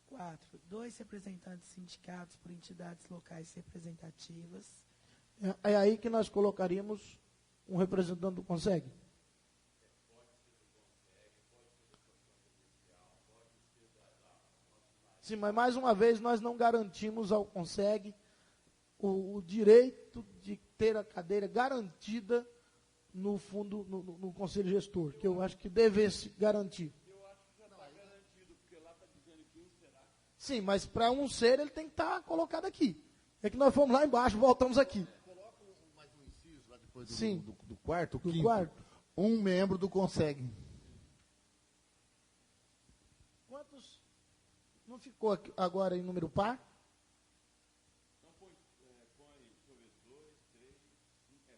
4. 2 representantes sindicatos por entidades locais representativas. É aí que nós colocaríamos um representante do CONSEG. Sim, mas mais uma vez nós não garantimos ao CONSEG o direito de ter a cadeira garantida no fundo, no Conselho Gestor, que eu acho que devesse garantir. Eu acho que já está garantido, porque lá está dizendo que um será. Sim, mas para um ser ele tem que estar colocado aqui. É que nós fomos lá embaixo, voltamos aqui. Coloca mais um inciso lá depois Sim. do quarto, Do quinto. quarto. Um membro do CONSEG. Quantos? Não ficou aqui agora em número par? Então põe sobre 2, 3,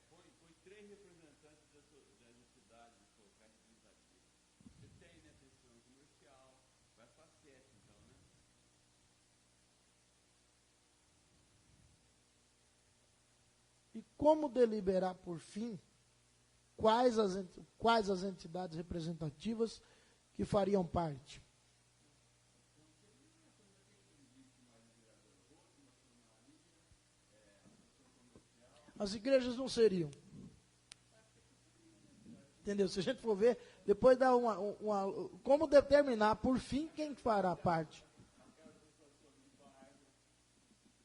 põe 3 representantes das entidades locais representativas. Você tem, né, sessão comercial, vai para 7, então, né? E como deliberar, por fim, quais as entidades representativas que fariam parte? As igrejas não seriam. Entendeu? Se a gente for ver, depois dá como determinar, por fim, quem fará parte.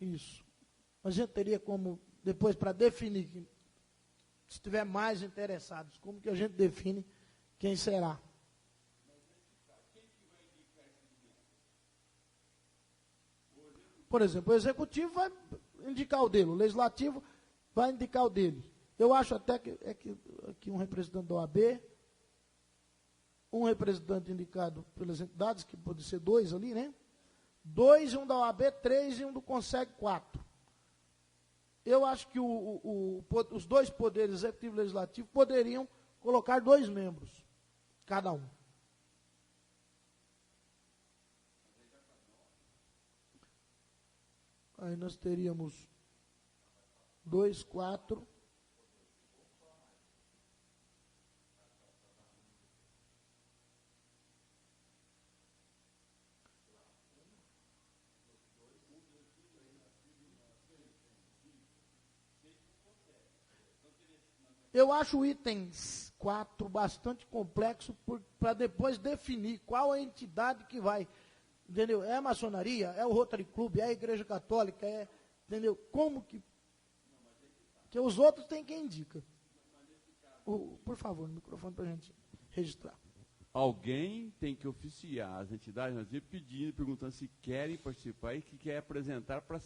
Isso. A gente teria como, depois, para definir, se tiver mais interessados, como que a gente define quem será? Por exemplo, o executivo vai indicar o dele, o legislativo vai indicar o dele. Eu acho até que um representante da OAB, um representante indicado pelas entidades, que pode ser 2 ali, né? 2 e um da OAB, 3 e um do CONSEG, 4. Eu acho que os 2 poderes, executivo e legislativo, poderiam colocar 2 membros, cada um. Aí nós teríamos 2, 4. Eu acho o item 4 bastante complexo para depois definir qual a entidade que vai. Entendeu? É a maçonaria, é o Rotary Club, é a Igreja Católica, entendeu? Como que... Porque os outros tem quem indica. Por favor, no microfone para a gente registrar. Alguém tem que oficiar as entidades, nós pedindo, perguntando se querem participar e que quer apresentar para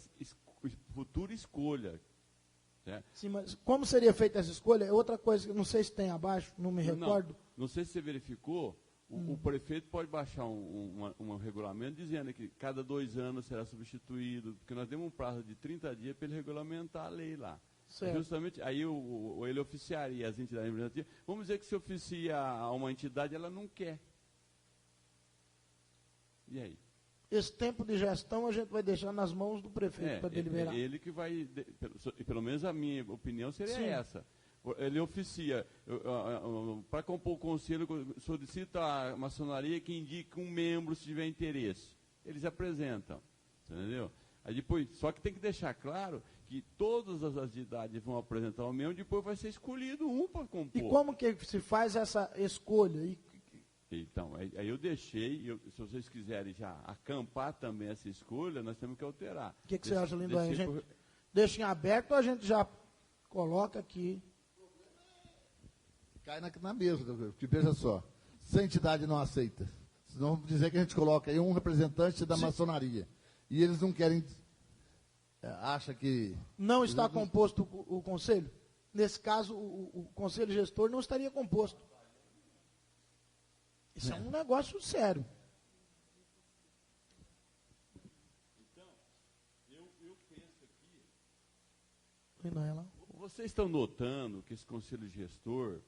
futura escolha. Né? Sim, mas como seria feita essa escolha? É outra coisa que eu não sei se tem abaixo, não me recordo. Não sei se você verificou, o prefeito pode baixar um regulamento dizendo que cada 2 anos será substituído, porque nós demos um prazo de 30 dias para ele regulamentar a lei lá. Certo. Justamente, aí ele oficiaria as entidades representativas. Vamos dizer que se oficia a uma entidade, ela não quer. E aí? Esse tempo de gestão a gente vai deixar nas mãos do prefeito para deliberar. É ele que vai, pelo menos a minha opinião seria Sim. essa. Ele oficia, para compor o conselho, solicita a maçonaria que indique um membro se tiver interesse. Eles apresentam, entendeu? Aí depois, só que tem que deixar claro que todas as entidades vão apresentar o membro, depois vai ser escolhido um para compor. E como que se faz essa escolha? Então, aí eu deixei, se vocês quiserem já acampar também essa escolha, nós temos que alterar. O que você acha, Lindoinha? A gente deixa em aberto ou a gente já coloca aqui? Cai na mesa, porque veja só. Se a entidade não aceita, senão vamos dizer que a gente coloca aí um representante da maçonaria, e eles não querem, acha que... Não está composto o conselho? Nesse caso, o conselho gestor não estaria composto. Isso é um negócio sério. Então, eu penso aqui... Vocês estão notando que esse conselho gestor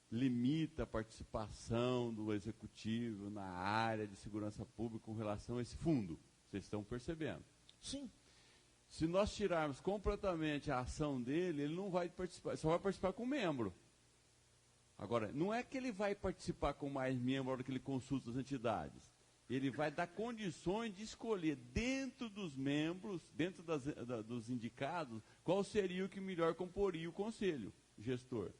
limita a participação do executivo na área de segurança pública com relação a esse fundo. Vocês estão percebendo? Sim. Se nós tirarmos completamente a ação dele, ele não vai participar, só vai participar com membro. Agora, não é que ele vai participar com mais membro na hora que ele consulta as entidades. Ele vai dar condições de escolher dentro dos membros, dentro dos indicados, qual seria o que melhor comporia o conselho gestor.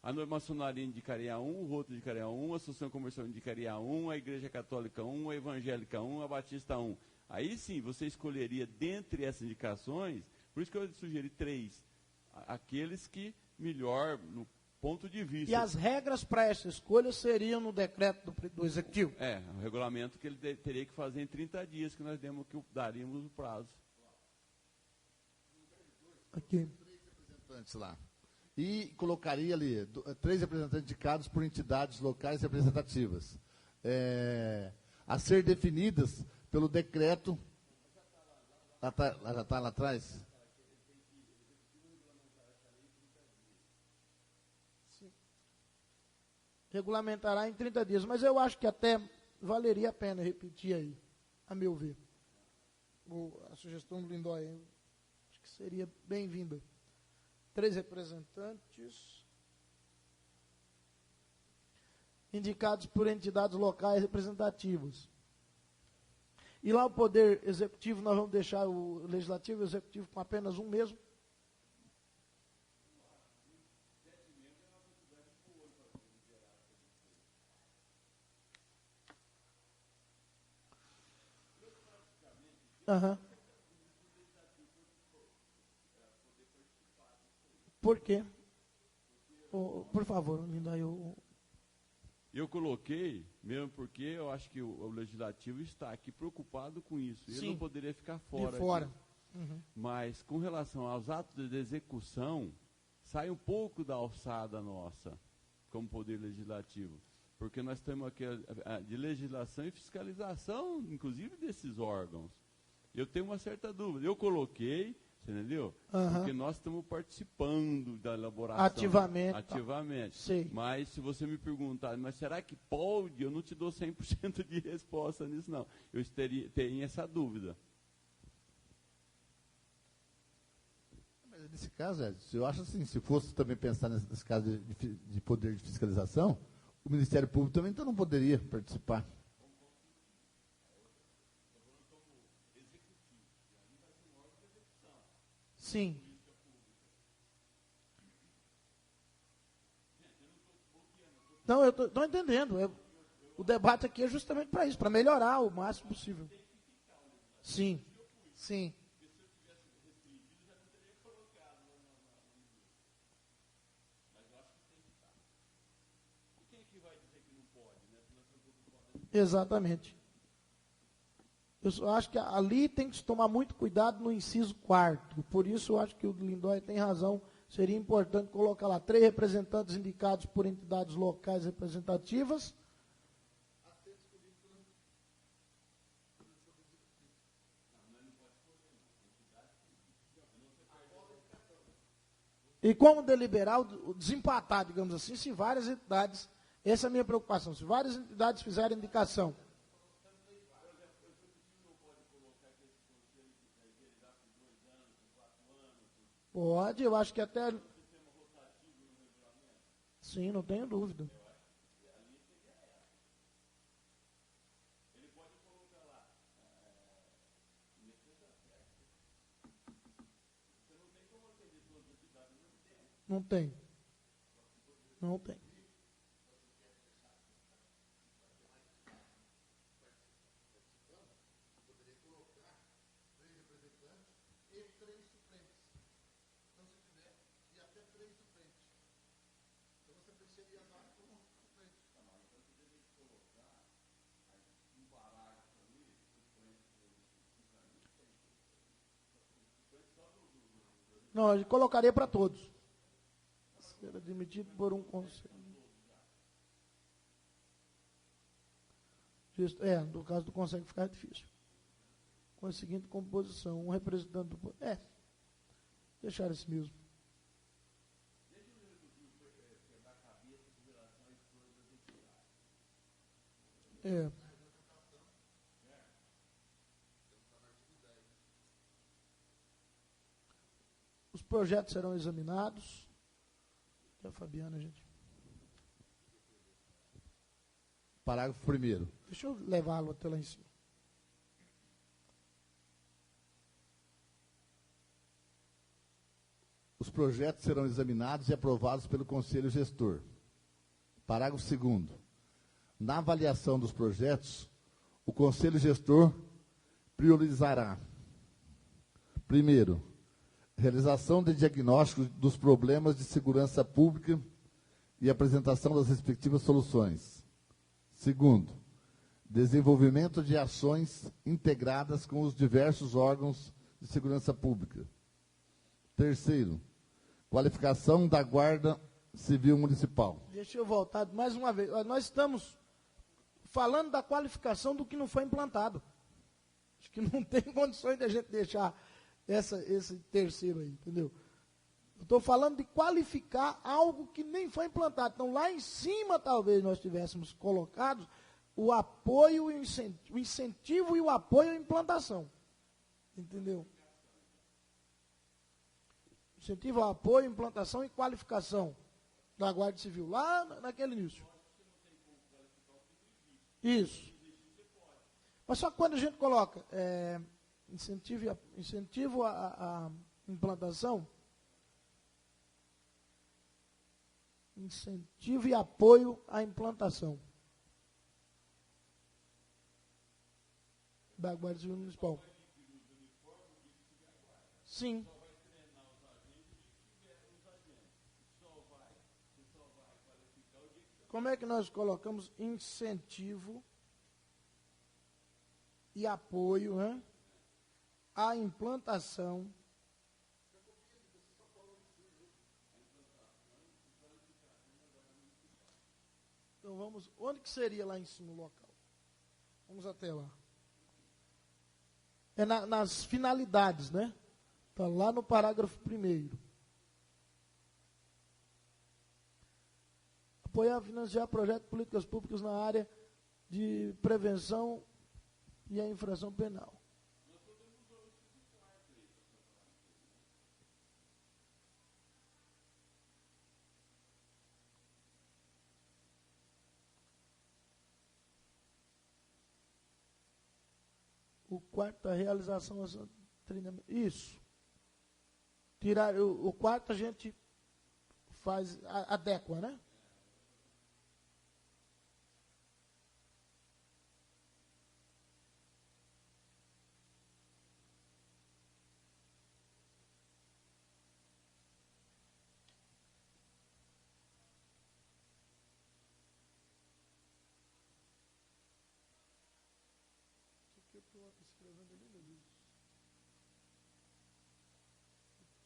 A maçonaria indicaria um, o Rotary indicaria um, a Associação Comercial indicaria um, a Igreja Católica um, a Evangélica um, a Batista um. Aí sim, você escolheria dentre essas indicações, por isso que eu sugeri 3, aqueles que melhor, no ponto de vista... E as regras para essa escolha seriam no decreto do Executivo? O regulamento que ele teria que fazer em 30 dias, que nós daríamos o prazo. Aqui. 3 representantes lá. E colocaria ali 3 representantes indicados por entidades locais representativas, a ser definidas pelo decreto. Já está lá atrás? Sim. Regulamentará em 30 dias, mas eu acho que até valeria a pena repetir aí, a meu ver. A sugestão do Lindóia, acho que seria bem-vinda. 3 representantes indicados por entidades locais representativas. E lá o Poder Executivo, nós vamos deixar o Legislativo e o Executivo com apenas um mesmo. Por quê? Por favor, Linda, Eu coloquei, mesmo porque eu acho que o Legislativo está aqui preocupado com isso. Ele não poderia ficar fora. De fora. Mas, com relação aos atos de execução, sai um pouco da alçada nossa, como Poder Legislativo. Porque nós temos aqui de legislação e fiscalização, inclusive, desses órgãos. Eu tenho uma certa dúvida. Eu coloquei, você entendeu? Porque nós estamos participando da elaboração. Ativamente. Sim. Mas se você me perguntar, mas será que pode? Eu não te dou 100% de resposta nisso, não. Eu tenho essa dúvida. Mas nesse caso, Edson, eu acho assim, se fosse também pensar nesse caso de poder de fiscalização, o Ministério Público também então não poderia participar. Sim. Não, eu estou entendendo. O debate aqui é justamente para isso, para melhorar o máximo possível. Sim, sim. Exatamente. Eu só acho que ali tem que se tomar muito cuidado no inciso 4º. Por isso eu acho que o Lindóia tem razão. Seria importante colocar lá 3 representantes indicados por entidades locais representativas. E como deliberar o desempatar, digamos assim, se várias entidades, essa é a minha preocupação, se várias entidades fizerem indicação. Pode, eu acho que até... Sim, não tenho dúvida. Não tem. Não tem. Não, a gente colocaria para todos. Ser admitido por um conselho. No caso do conselho ficar difícil. Com a seguinte composição, um representante do poder. Deixar esse mesmo. Os projetos serão examinados. A Fabiana, gente. Parágrafo 1º. Deixa eu levá-lo até lá em cima. Os projetos serão examinados e aprovados pelo Conselho Gestor. Parágrafo 2º. Na avaliação dos projetos, o Conselho Gestor priorizará: primeiro, realização de diagnósticos dos problemas de segurança pública e apresentação das respectivas soluções. Segundo, desenvolvimento de ações integradas com os diversos órgãos de segurança pública. Terceiro, qualificação da Guarda Civil Municipal. Deixa eu voltar mais uma vez. Nós estamos falando da qualificação do que não foi implantado. Acho que não tem condições de a gente deixar esse terceiro aí, entendeu? Eu estou falando de qualificar algo que nem foi implantado. Então, lá em cima, talvez, nós tivéssemos colocado o apoio, o incentivo e o apoio à implantação. Entendeu? Incentivo ao apoio, implantação e qualificação da Guarda Civil, lá naquele início. Isso. Mas só que quando a gente coloca incentivo à implantação, incentivo e apoio à implantação da Guarda Civil Municipal. Sim. Como é que nós colocamos incentivo e apoio, né, à implantação? Então vamos, onde que seria lá em cima o local? Vamos até lá. É nas finalidades, né? Está lá no parágrafo 1º. Apoiar e financiar projetos de políticas públicas na área de prevenção e a infração penal. O quarto, a realização do treinamento. Isso. Tirar o quarto a gente faz, adequa, né? Eu estou escrevendo ali, meu Deus.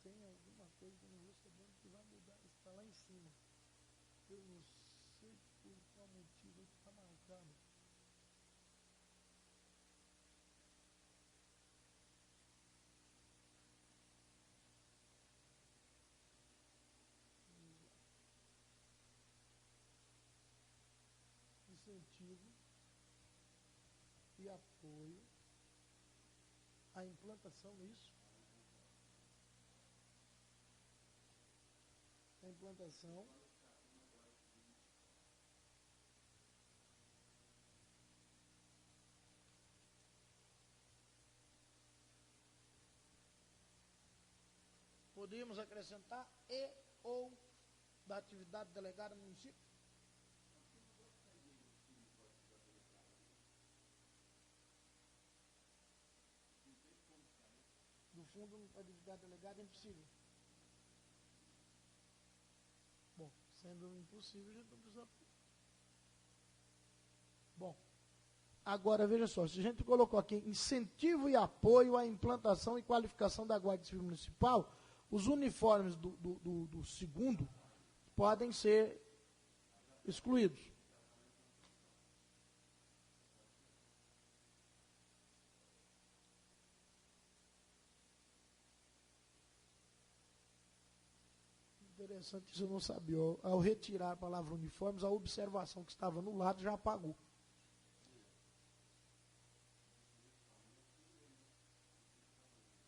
Tem alguma coisa que eu não vou sabendo que vai mudar. Está lá em cima. Eu não sei por qual motivo está marcado. Incentivo e apoio à implantação, isso? A implantação. Podíamos acrescentar e ou da atividade delegada no município? Do fundo para atividade delegada é impossível. Bom, sendo impossível, a gente não precisa. Bom, agora veja só, se a gente colocou aqui incentivo e apoio à implantação e qualificação da Guarda Civil Municipal, Os uniformes do segundo podem ser excluídos. Interessante, isso eu não sabia. Ao retirar a palavra uniformes, a observação que estava no lado já apagou.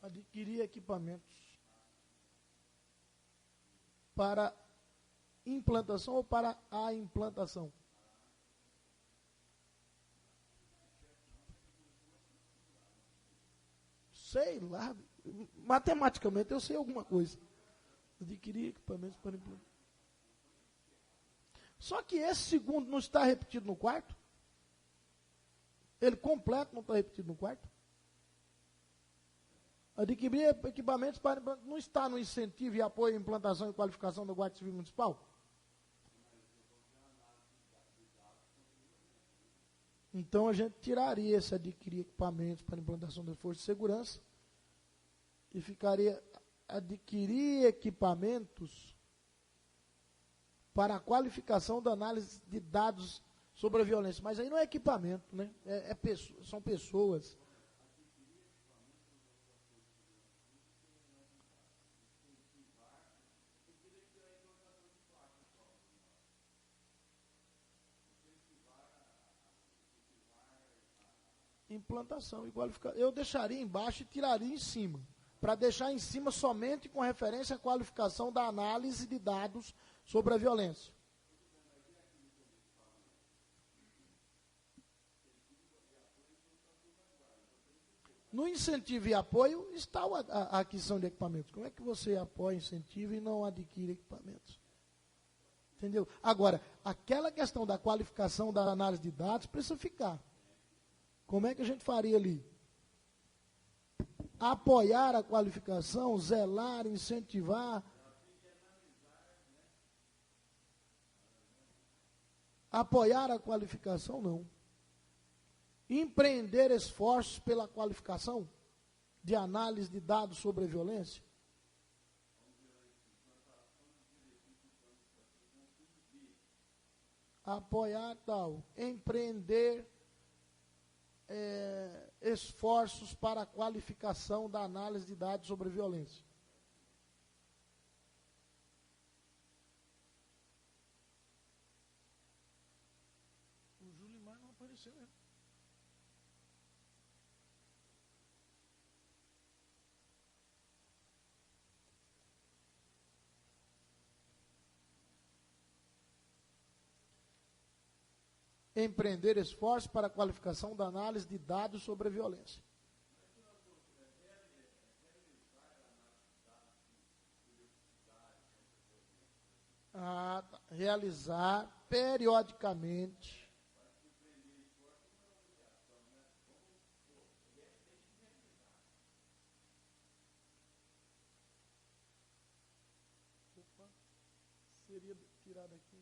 Adquirir equipamentos para implantação ou para a implantação? Sei lá, matematicamente eu sei alguma coisa. Adquirir equipamentos para implantação. Só que esse segundo não está repetido no quarto? Ele completo não está repetido no quarto? Adquirir equipamentos para implantação não está no incentivo e apoio à implantação e qualificação da Guarda Civil Municipal? Então a gente tiraria esse adquirir equipamentos para implantação da Força de Segurança e ficaria adquirir equipamentos para a qualificação da análise de dados sobre a violência. Mas aí não é equipamento, né? São pessoas. Implantação e qualificação. Eu deixaria embaixo e tiraria em cima. Para deixar em cima somente com referência à qualificação da análise de dados sobre a violência. No incentivo e apoio está a aquisição de equipamentos. Como é que você apoia, incentiva e não adquire equipamentos? Entendeu? Agora, aquela questão da qualificação da análise de dados precisa ficar. Como é que a gente faria ali? Apoiar a qualificação, zelar, incentivar. Apoiar a qualificação, não. Empreender esforços pela qualificação de análise de dados sobre a violência. Apoiar tal. Empreender esforços para a qualificação da análise de dados sobre a violência. O Julimar não apareceu, né? Empreender esforços para a qualificação da análise de dados sobre a violência. Realizar periodicamente. Opa, seria tirado aqui.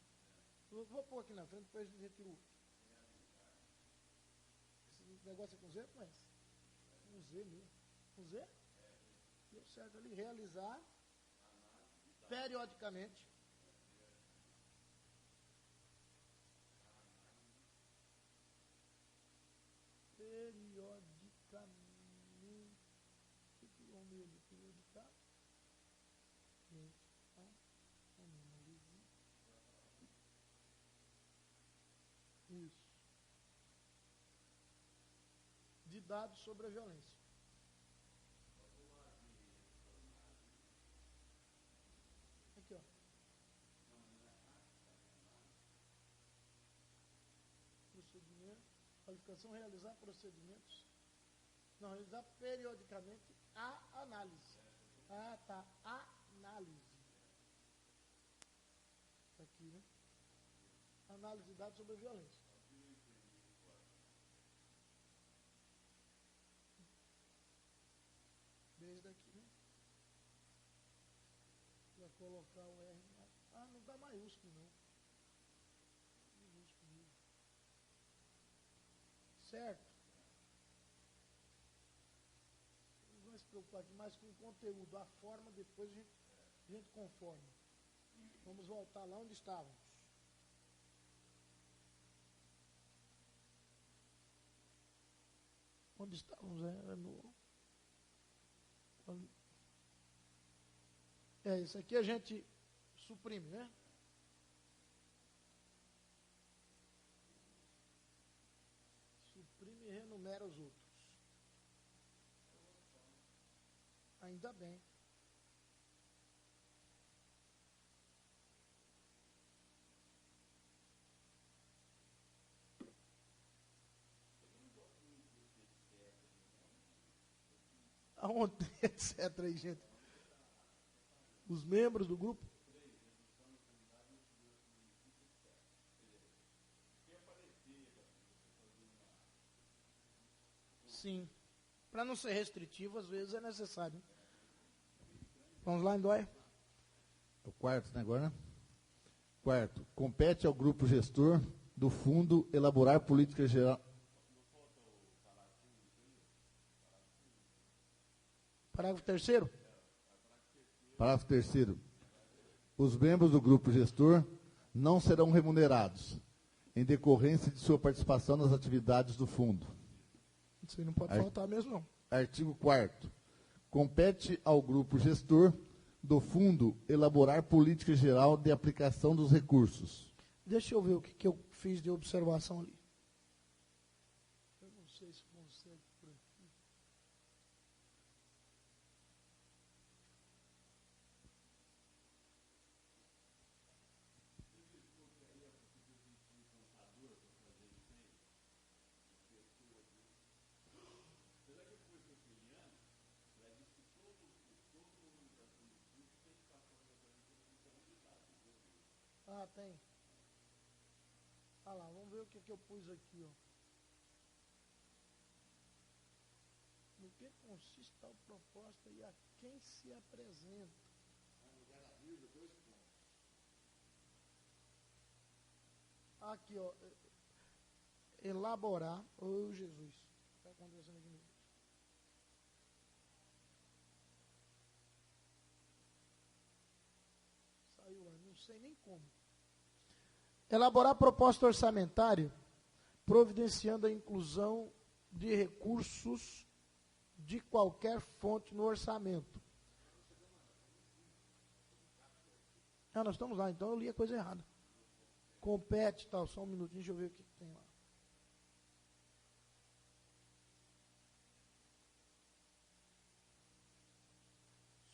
Vou pôr aqui na frente, depois a gente retira o. Esse negócio é com Z, mas com Z mesmo. Com Z? Deu certo ali. Realizar periodicamente. Periodicamente. O que é o meio de periodicar? Isso. De dados sobre a violência. Aqui, ó. Procedimento. Qualificação, realizar procedimentos. Não, realizar periodicamente a análise. Ah, tá. Análise. Tá aqui, né? Análise de dados sobre a violência. Desde aqui, né? Vai colocar o R. Não dá maiúsculo, não. Minúsculo mesmo. Certo? Não vai se preocupar. preocupar aqui mais com o conteúdo, a forma, depois a gente conforma. Vamos voltar lá onde estávamos. Onde estávamos? Isso aqui a gente suprime, né? Suprime e renumera os outros. Ainda bem. Aonde, etc. aí, gente? Os membros do grupo? Sim. Para não ser restritivo, às vezes é necessário. Vamos lá, Indóia? O quarto, né, agora? Quarto, compete ao grupo gestor do fundo elaborar política geral. Parágrafo 3º? Parágrafo 3º. Os membros do grupo gestor não serão remunerados em decorrência de sua participação nas atividades do fundo. Isso aí não pode faltar mesmo, não. Artigo 4º. Compete ao grupo gestor do fundo elaborar política geral de aplicação dos recursos. Deixa eu ver o que eu fiz de observação ali. Eu não sei se consegue por aqui. Ah, tem. Ah lá, vamos ver o que eu pus aqui, ó. No que consiste tal proposta e a quem se apresenta? Aqui, ó. Elaborar. Oh, Jesus. O que está acontecendo aqui, meu Deus? Saiu lá, não sei nem como. Elaborar proposta orçamentária, providenciando a inclusão de recursos de qualquer fonte no orçamento. Ah, nós estamos lá, então eu li a coisa errada. Compete tal, só um minutinho, deixa eu ver o que tem lá.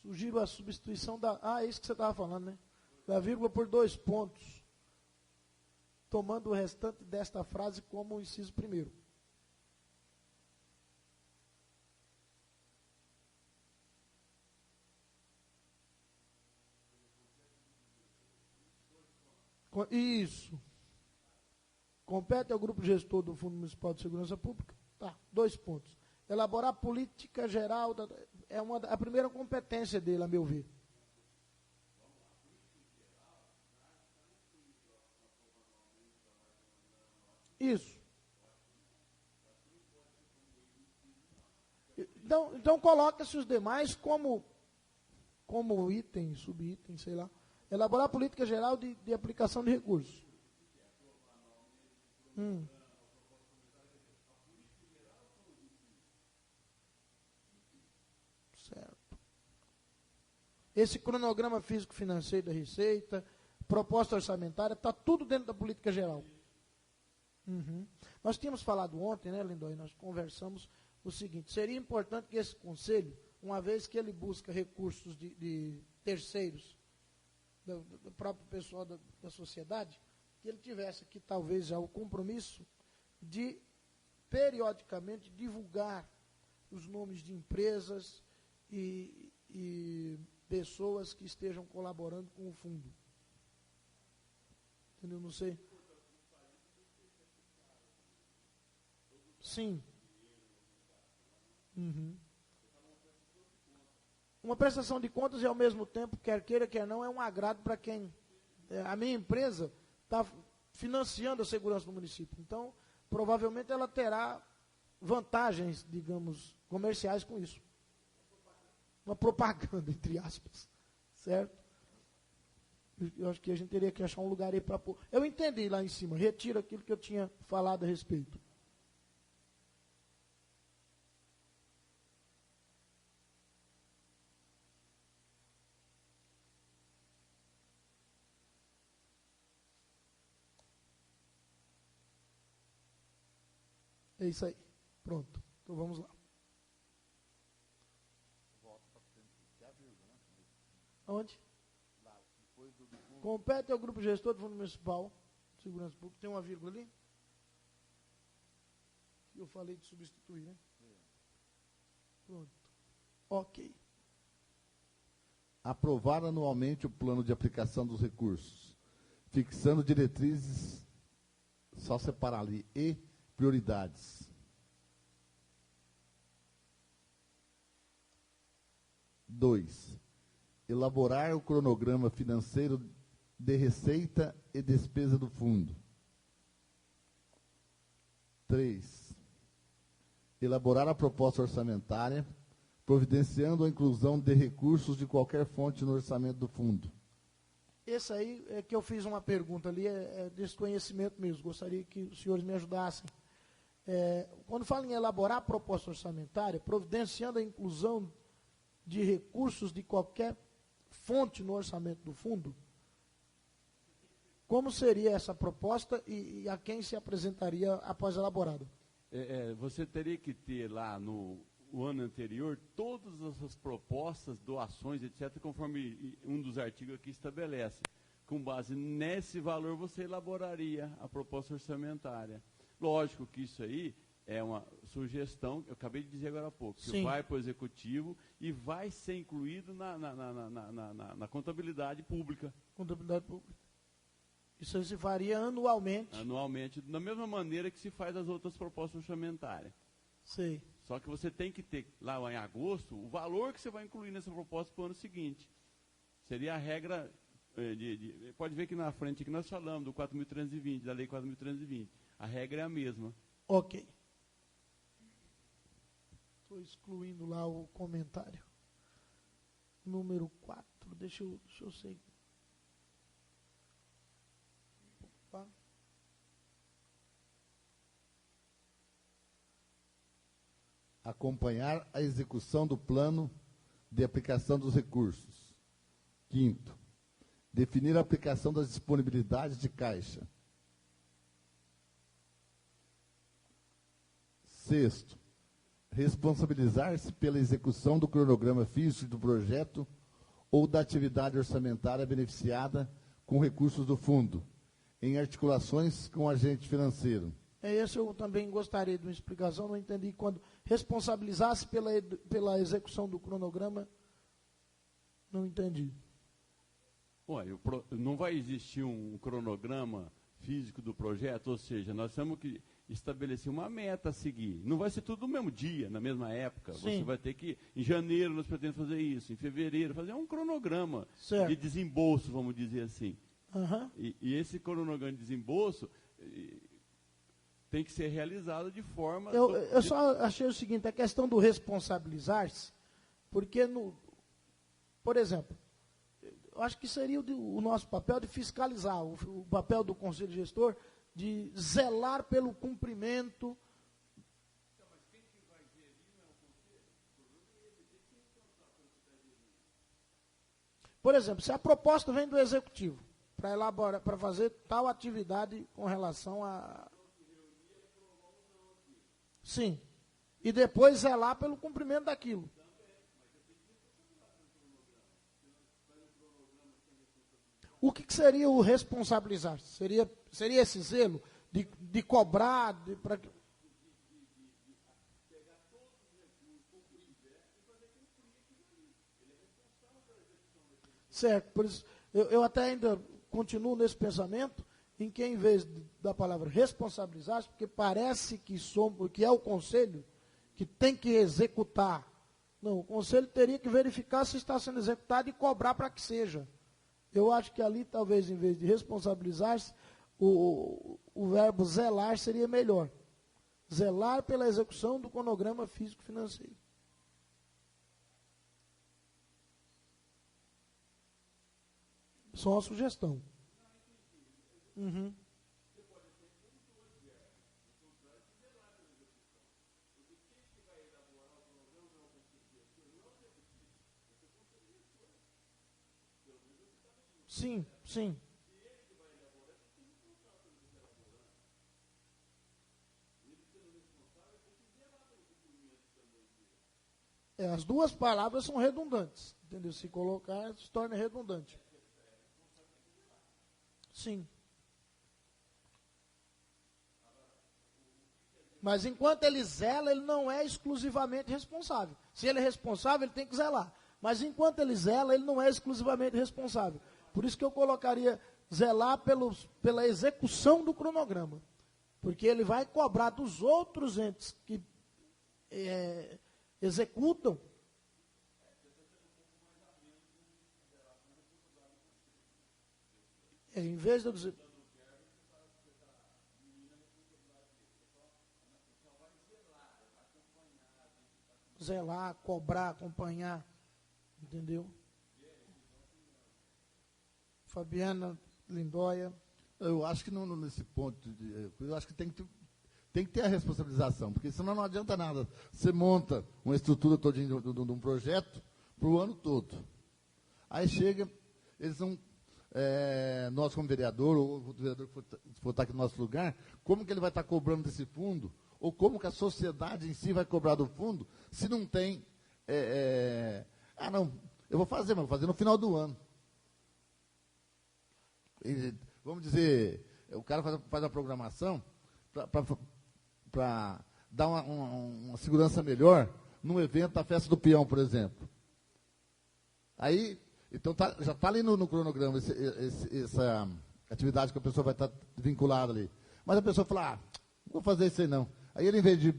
Sugiro a substituição da... Ah, é isso que você estava falando, né? Da vírgula por 2 pontos. Tomando o restante desta frase como o inciso primeiro. Isso. Compete ao grupo gestor do Fundo Municipal de Segurança Pública. Tá, 2 pontos. Elaborar política geral, é a primeira competência dele, a meu ver. Isso. Então coloca-se os demais como item, subitem, sei lá. Elaborar política geral de aplicação de recursos. Certo. Esse cronograma físico-financeiro da Receita, proposta orçamentária, está tudo dentro da política geral. Nós tínhamos falado ontem, né, Lindóia, nós conversamos o seguinte: seria importante que esse conselho, uma vez que ele busca recursos de terceiros, do próprio pessoal da sociedade, que ele tivesse aqui talvez já o compromisso de periodicamente divulgar os nomes de empresas e pessoas que estejam colaborando com o fundo. Entendeu? Não sei. Sim. Uma prestação de contas e, ao mesmo tempo, quer queira, quer não, é um agrado para quem... A minha empresa está financiando a segurança do município. Então, provavelmente ela terá vantagens, digamos, comerciais com isso. uma propaganda, entre aspas, certo? Eu acho que a gente teria que achar um lugar aí para pôr. Eu entendi lá em cima, retiro aquilo que eu tinha falado a respeito. É isso aí. Pronto. Então vamos lá. Onde? Compete ao grupo gestor do Fundo Municipal de Segurança Pública. Tem uma vírgula ali? Que eu falei de substituir, né? Pronto. Ok. Aprovar anualmente o plano de aplicação dos recursos, fixando diretrizes, só separar ali, e prioridades. 2. Elaborar o cronograma financeiro de receita e despesa do fundo. 3. Elaborar a proposta orçamentária, providenciando a inclusão de recursos de qualquer fonte no orçamento do fundo. Esse aí é que eu fiz uma pergunta ali, é desse conhecimento mesmo. Gostaria que os senhores me ajudassem. Quando fala em elaborar a proposta orçamentária, providenciando a inclusão de recursos de qualquer fonte no orçamento do fundo, como seria essa proposta e a quem se apresentaria após elaborada? Você teria que ter lá no ano anterior todas essas propostas, doações, etc., conforme um dos artigos aqui estabelece. Com base nesse valor, você elaboraria a proposta orçamentária. Lógico que isso aí é uma sugestão, eu acabei de dizer agora há pouco, que vai para o executivo e vai ser incluído na contabilidade pública. Contabilidade pública. Isso aí se faria anualmente? Anualmente, da mesma maneira que se faz as outras propostas orçamentárias. Sei. Só que você tem que ter, lá em agosto, o valor que você vai incluir nessa proposta para o ano seguinte. Seria a regra, pode ver que na frente que nós falamos do 4.320, da lei 4.320. A regra é a mesma. Ok. Estou excluindo lá o comentário. Número 4. Deixa eu seguir. Opa. Acompanhar a execução do plano de aplicação dos recursos. 5º, definir a aplicação das disponibilidades de caixa. 6º, responsabilizar-se pela execução do cronograma físico do projeto ou da atividade orçamentária beneficiada com recursos do fundo, em articulações com o agente financeiro. Esse eu também gostaria de uma explicação, não entendi quando responsabilizasse pela execução do cronograma, não entendi. Olha, não vai existir um cronograma físico do projeto, ou seja, nós temos que estabelecer uma meta a seguir. Não vai ser tudo no mesmo dia, na mesma época. Sim. Você vai ter que, em janeiro nós pretendemos fazer isso, em fevereiro, fazer um cronograma certo. De desembolso, vamos dizer assim. Uhum. E esse cronograma de desembolso tem que ser realizado de forma... Eu só achei o seguinte, a questão do responsabilizar-se, porque, por exemplo, eu acho que seria o nosso papel de fiscalizar, o papel do Conselho Gestor, de zelar pelo cumprimento. Mas quem que vai gerir não é o Conselho? Por exemplo, se a proposta vem do Executivo, para elaborar, para fazer tal atividade com relação a... Sim. E depois zelar pelo cumprimento daquilo. O que seria o responsabilizar? Seria esse zelo de cobrar, para que... Certo, por isso eu até ainda continuo nesse pensamento em que, em vez da palavra responsabilizar, porque parece que é o conselho que tem que executar. Não, o conselho teria que verificar se está sendo executado e cobrar para que seja. Eu acho que ali, talvez, em vez de responsabilizar-se, o verbo zelar seria melhor. Zelar pela execução do cronograma físico-financeiro. Só uma sugestão. Uhum. Sim, sim. As duas palavras são redundantes, entendeu? Se colocar, se torna redundante. Sim. Mas enquanto ele zela, ele não é exclusivamente responsável. Se ele é responsável, ele tem que zelar. Mas enquanto ele zela, ele não é exclusivamente responsável. Por isso que eu colocaria zelar pela execução do cronograma. Porque ele vai cobrar dos outros entes que executam. Em vez de eu dizer... zelar, cobrar, acompanhar, entendeu? Fabiana Lindóia. Eu acho que nesse ponto, eu acho que tem que ter a responsabilização, porque senão não adianta nada. Você monta uma estrutura todinha de um projeto para o ano todo. Aí chega, eles não... nós como vereador, ou o vereador que for estar aqui no nosso lugar, como que ele vai estar cobrando desse fundo, ou como que a sociedade em si vai cobrar do fundo, se não tem... não, eu vou fazer, mas vou fazer no final do ano. Vamos dizer, o cara faz a programação para dar uma segurança melhor num evento da Festa do Peão, por exemplo. Aí, então já está ali no cronograma essa atividade que a pessoa vai estar vinculada ali. Mas a pessoa fala, não vou fazer isso aí não. Aí ele, em vez de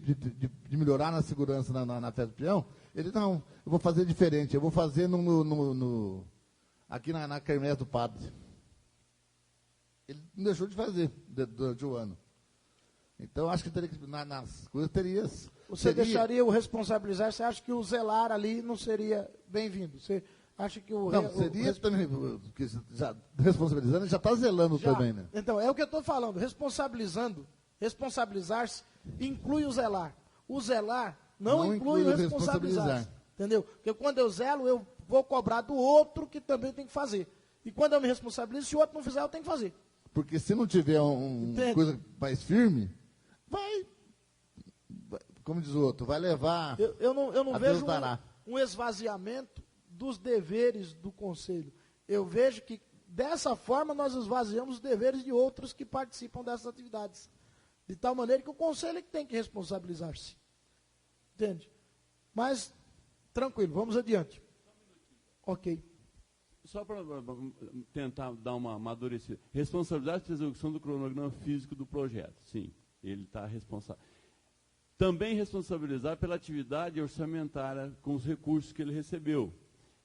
melhorar na segurança na Festa do Peão, ele, não, eu vou fazer diferente, eu vou fazer aqui na Quermesse do Padre. Ele não deixou de fazer durante o ano. Então, acho que teria que, nas coisas, Você deixaria o responsabilizar, você acha que o zelar ali não seria bem-vindo? Você acha que o... Não, seria também, porque responsabilizando, já está zelando também, né? Então, é o que eu estou falando, responsabilizar-se inclui o zelar. O zelar não inclui o responsabilizar-se. Entendeu? Porque quando eu zelo, eu vou cobrar do outro que também tem que fazer. E quando eu me responsabilizo, se o outro não fizer, eu tenho que fazer. Porque se não tiver uma coisa mais firme, vai, como diz o outro, vai levar. Eu não vejo um esvaziamento dos deveres do Conselho. Eu vejo que, dessa forma, nós esvaziamos os deveres de outros que participam dessas atividades. De tal maneira que o Conselho é que tem que responsabilizar-se. Entende? Mas, tranquilo, vamos adiante. Ok. Só para tentar dar uma amadurecida. Responsabilidade pela execução do cronograma físico do projeto. Sim, ele está responsável. Também responsabilizar pela atividade orçamentária com os recursos que ele recebeu.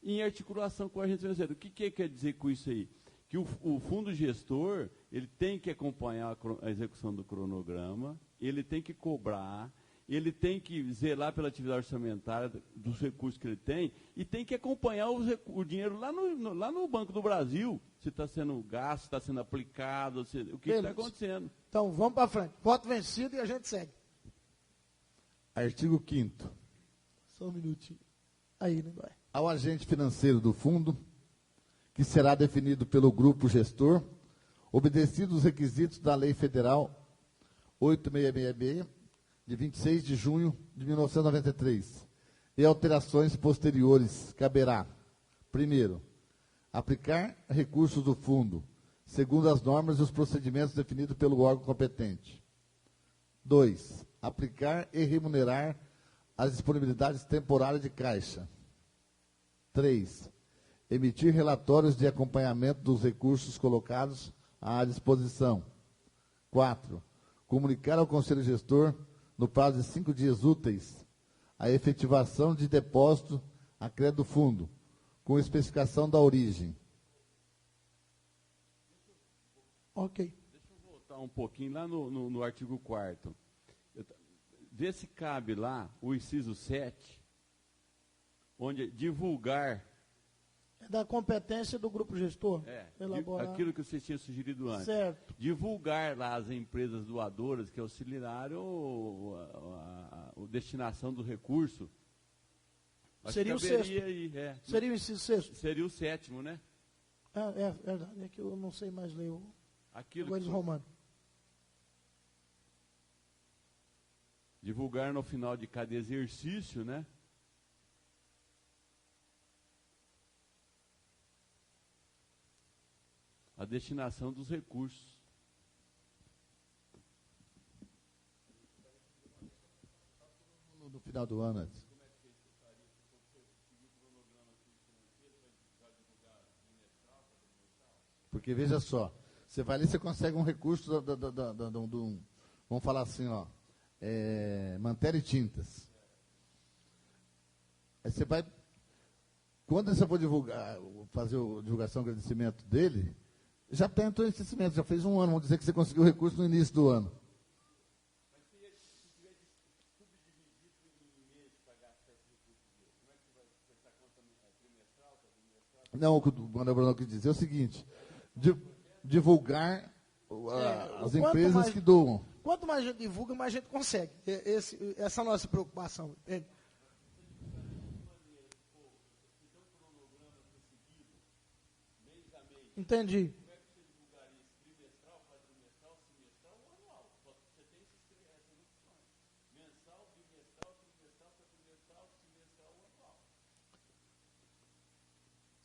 Em articulação com a agente financeira. O que quer dizer com isso aí? Que o fundo gestor, ele tem que acompanhar a execução do cronograma, ele tem que cobrar, ele tem que zelar pela atividade orçamentária dos recursos que ele tem e tem que acompanhar o dinheiro lá no Banco do Brasil, se está sendo gasto, se está sendo aplicado, o que está acontecendo. Então, vamos para frente. Voto vencido e a gente segue. Artigo 5º. Só um minutinho. Aí, né, vai. Ao agente financeiro do fundo, que será definido pelo grupo gestor, obedecidos os requisitos da Lei Federal 8666, de 26 de junho de 1993, e alterações posteriores, caberá, primeiro, aplicar recursos do fundo, segundo as normas e os procedimentos definidos pelo órgão competente. 2. Aplicar e remunerar as disponibilidades temporárias de caixa. 3. Emitir relatórios de acompanhamento dos recursos colocados à disposição. 4. Comunicar ao Conselho Gestor, no prazo de 5 dias úteis, a efetivação de depósito a crédito do fundo, com especificação da origem. Ok. Deixa eu voltar um pouquinho lá no artigo 4º. Vê se cabe lá o inciso 7, onde divulgar É da competência do grupo gestor? Elaborar. Aquilo que você tinha sugerido antes. Certo. Divulgar lá as empresas doadoras que auxiliaram a destinação do recurso. Seria o sexto. Seria o inciso sexto? Seria o sétimo, né? É verdade, é que eu não sei mais ler o Aquilo romano. Divulgar no final de cada exercício, né? A destinação dos recursos. No final do ano. Porque, veja só, você vai ali, você consegue um recurso vamos falar assim, ó, matéria e tintas. Aí você vai, quando você for fazer a divulgação, agradecimento dele, já tem o agradecimento, já fez um ano, vamos dizer que você conseguiu o recurso no início do ano. Mas se tiver subdividido em mês para gastar esse recurso dele, como é que você vai prestar conta trimestral, quadrimestral? Não, o que o Manuel Bruno quis dizer é o seguinte, divulgar as empresas que doam. Quanto mais a gente divulga, mais a gente consegue. Essa é a nossa preocupação. Entendi. Como é que você divulgaria isso? Trimestral, quadrimestral, semestral ou anual? Você tem essas opções. Mensal, bimestral, trimestral, quadrimestral, semestral ou anual.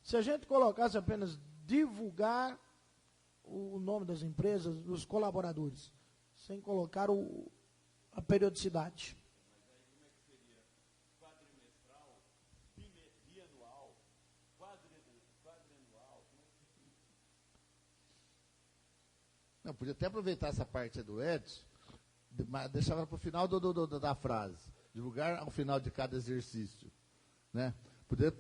Se a gente colocasse apenas divulgar o nome das empresas, dos colaboradores, sem colocar a periodicidade. Mas aí como é que seria? Quadrimestral, bianual, quadrianual? Não, podia até aproveitar essa parte do Edson, mas deixava para o final da frase. Divulgar ao final de cada exercício. Né? Poder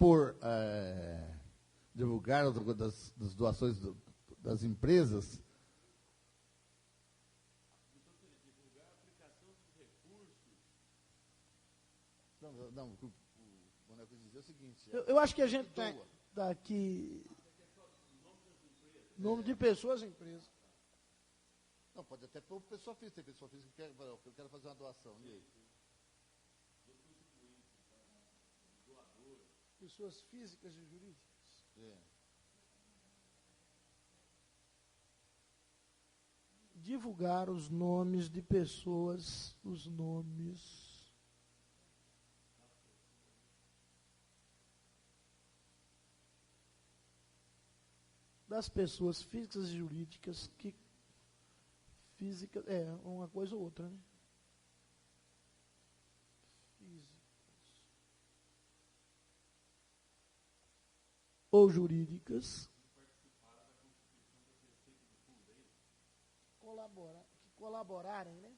divulgar das doações das empresas. Então seria divulgar a aplicação dos recursos. Não, o Manuel quis dizer é o seguinte. Eu acho que a gente tem daqui nome de pessoas e empresas. Não, pode até pôr pessoa física. Tem pessoa física que eu quero fazer uma doação. E aí? Pessoas físicas e jurídicas. Divulgar os nomes de pessoas, das pessoas físicas e jurídicas que uma coisa ou outra, né? Físicas ou jurídicas que colaborarem, né?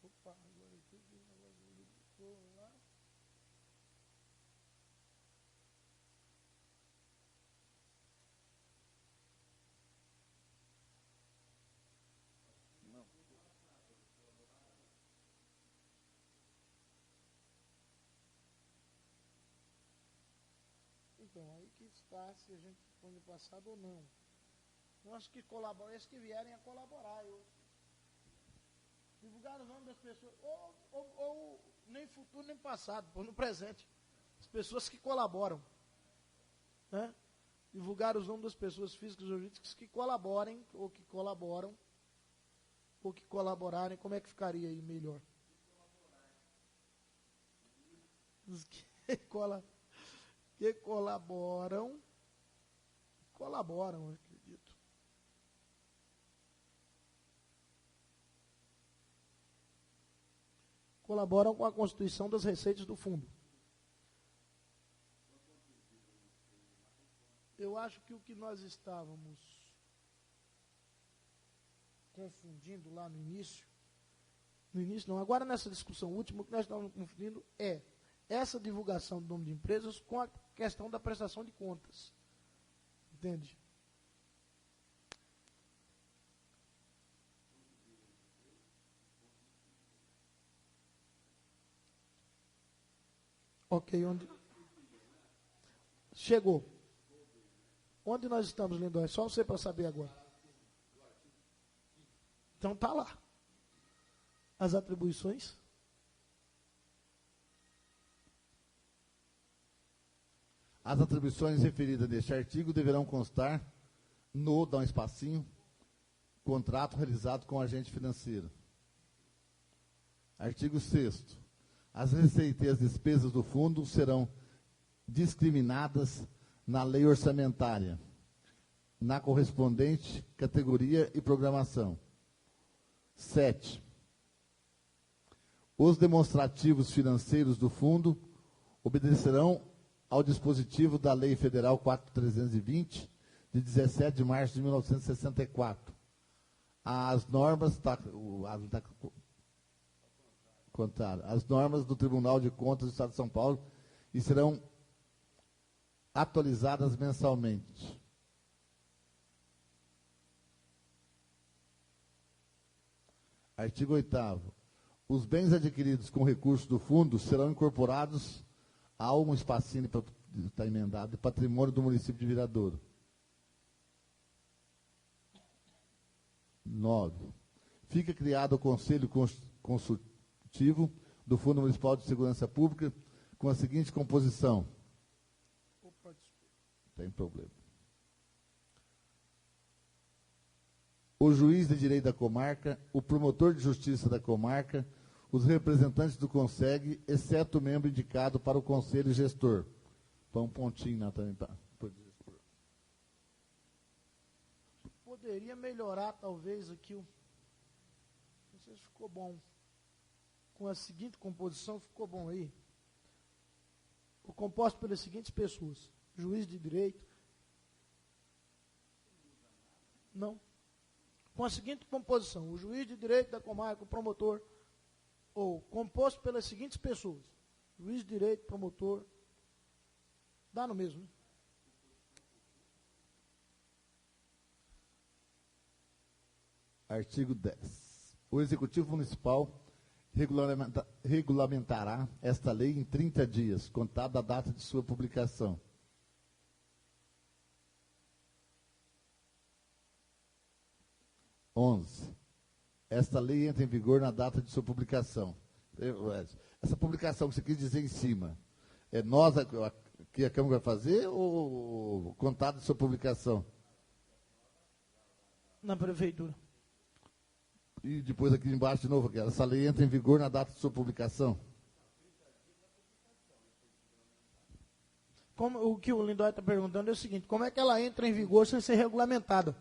Opa, agora aqui tem um negócio de colar. Então, aí que está se a gente põe no passado ou não. Eu acho que colaboram, esses que vierem a colaborar. Divulgar o nome das pessoas, ou nem futuro nem passado, no presente. As pessoas que colaboram. Né? Divulgar os nomes das pessoas físicas e jurídicas que colaborem, ou que colaboram, ou que colaborarem. Como é que ficaria aí melhor? Os que colaboram, eu acredito. Colaboram com a constituição das receitas do fundo. Eu acho que o que nós estávamos confundindo lá no início não, agora nessa discussão última, o que nós estávamos confundindo é essa divulgação do nome de empresas com a questão da prestação de contas. Entende? Ok, onde? Chegou. Onde nós estamos, Lindóia? Só você para saber agora. Então está lá. As atribuições. As atribuições referidas neste artigo deverão constar no, dá um espacinho, contrato realizado com o agente financeiro. Artigo 6º. As receitas e as despesas do fundo serão discriminadas na lei orçamentária, na correspondente categoria e programação. 7. Os demonstrativos financeiros do fundo obedecerão ao dispositivo da Lei Federal 4.320, de 17 de março de 1964. As normas as normas do Tribunal de Contas do Estado de São Paulo e serão atualizadas mensalmente. Artigo 8º. Os bens adquiridos com recursos do fundo serão incorporados a um espacinho para estar emendado de patrimônio do município de Viradouro. 9. Fica criado o Conselho Consultivo do Fundo Municipal de Segurança Pública com a seguinte composição. Tem problema. O juiz de direito da comarca, o promotor de justiça da comarca, os representantes do CONSEG, exceto o membro indicado para o conselho gestor. Põe um pontinho lá também para o gestor. Poderia melhorar, talvez, aqui o... Não sei se ficou bom. Com a seguinte composição, ficou bom aí. O composto pelas seguintes pessoas. Juiz de direito. Não. Com a seguinte composição. O juiz de direito da comarca, o promotor... ou composto pelas seguintes pessoas: juiz de direito, promotor, dá no mesmo, né? Artigo 10. O Executivo Municipal regulamentará esta lei em 30 dias, contado da data de sua publicação. Esta lei entra em vigor na data de sua publicação. Essa publicação que você quis dizer em cima, é nós que a Câmara vai fazer ou contado de sua publicação? Na prefeitura. E depois aqui embaixo de novo, essa lei entra em vigor na data de sua publicação? O que o Lindóia está perguntando é o seguinte: como é que ela entra em vigor sem ser regulamentada?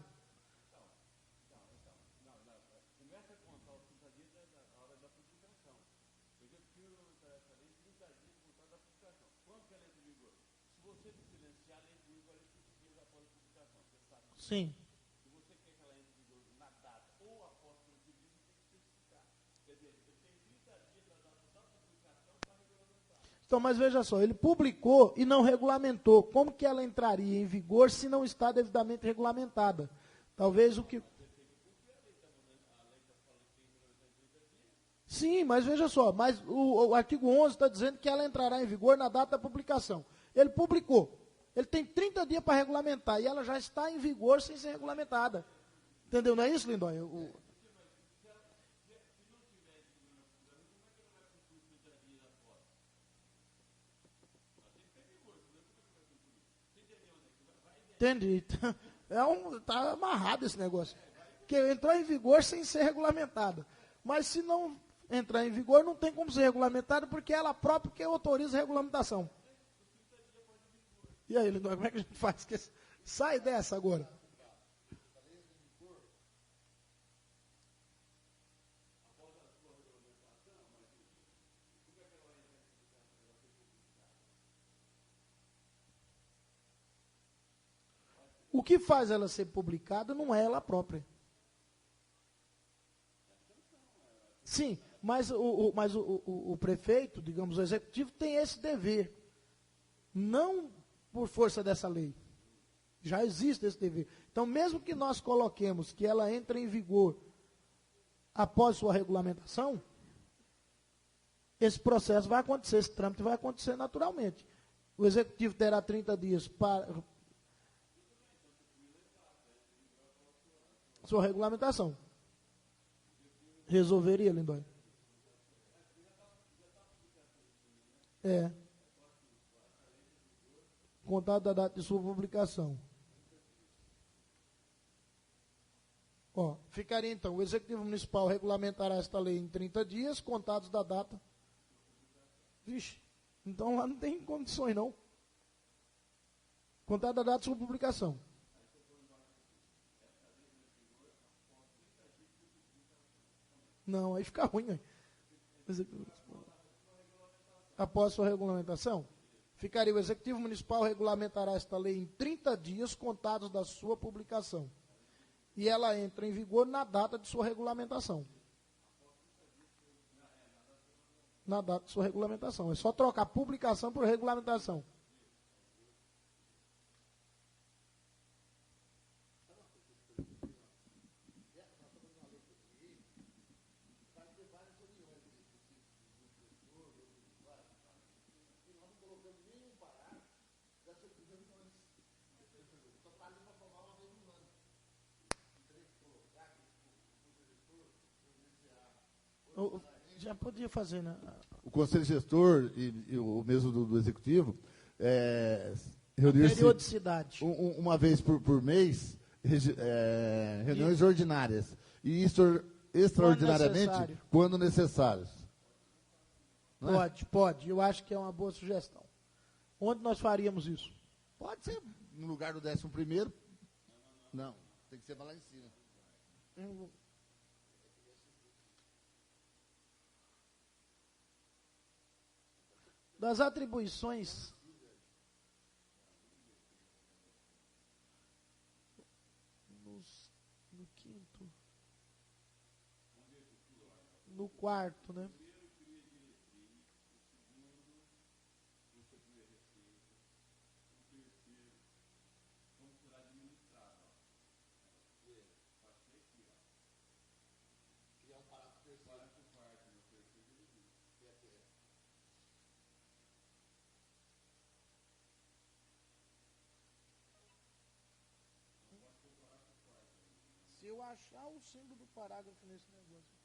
Sim. Se você quer que ela entre em vigor na data ou após o pedido, tem que especificar. Quer dizer, eu tenho 30 dias da data da publicação para regulamentar. Então, mas veja só, ele publicou e não regulamentou. Como que ela entraria em vigor se não está devidamente regulamentada? Talvez o que... Sim, mas veja só, mas o artigo 11 está dizendo que ela entrará em vigor na data da publicação. Ele publicou. Ele tem 30 dias para regulamentar e ela já está em vigor sem ser regulamentada. Entendeu? Não é isso, Lindóia? Entendi. Está amarrado esse negócio. Porque entrou em vigor sem ser regulamentada. Mas se não entrar em vigor, não tem como ser regulamentada, porque ela própria que autoriza a regulamentação. E aí, Lindóia, como é que a gente faz? Sai dessa agora. O que faz ela ser publicada não é ela própria. Sim, mas o prefeito, digamos, o executivo, tem esse dever. Não por força dessa lei. Já existe esse dever. Então, mesmo que nós coloquemos que ela entre em vigor após sua regulamentação, esse processo vai acontecer, esse trâmite vai acontecer naturalmente. O Executivo terá 30 dias para sua regulamentação. Resolveria, Lindóia? Contado da data de sua publicação. Ficaria então, o Executivo Municipal regulamentará esta lei em 30 dias, contados da data. Vixe, então lá não tem condições não. Contado da data de sua publicação. Não, aí fica ruim, né? Após sua regulamentação, ficaria o Executivo Municipal regulamentará esta lei em 30 dias contados da sua publicação. E ela entra em vigor na data de sua regulamentação. Na data de sua regulamentação. É só trocar publicação por regulamentação. Já podia fazer, né? O Conselho Gestor e o mesmo do Executivo reunir-se periodicidade. Uma vez por mês, reuniões ordinárias. E extraordinariamente, quando necessários. Pode. Eu acho que é uma boa sugestão. Onde nós faríamos isso? Pode ser no lugar do 11º. Não, tem que ser lá em cima. Das atribuições no quinto, no quarto, né? Se eu achar o símbolo do parágrafo nesse negócio.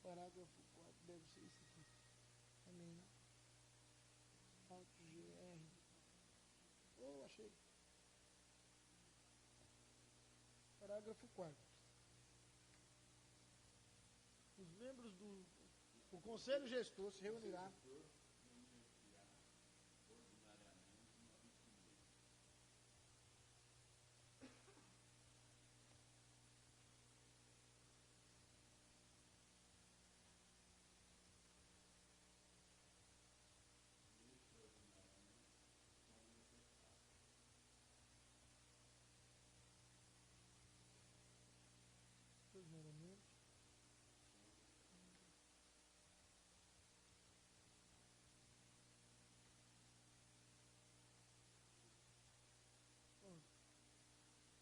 Parágrafo 4 deve ser isso aqui. Também, né? Alto GR. Achei. Parágrafo 4. Os membros do Conselho Gestor se reunirá.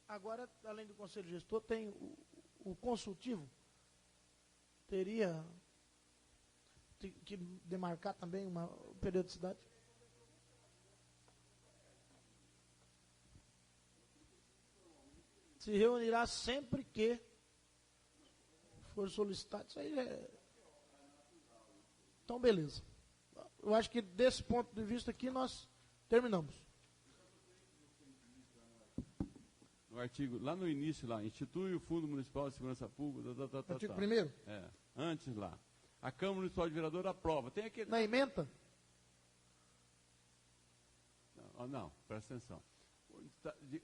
Agora, além do Conselho Gestor, tem o consultivo. Teria que demarcar também uma periodicidade? Se reunirá sempre que for solicitado. Isso aí é... Então, beleza. Eu acho que desse ponto de vista aqui nós terminamos. No artigo, lá no início, institui o Fundo Municipal de Segurança Pública. Artigo 1º? Antes lá. A Câmara Municipal de Vereador aprova. Tem aquele... Na ementa? Não, presta atenção.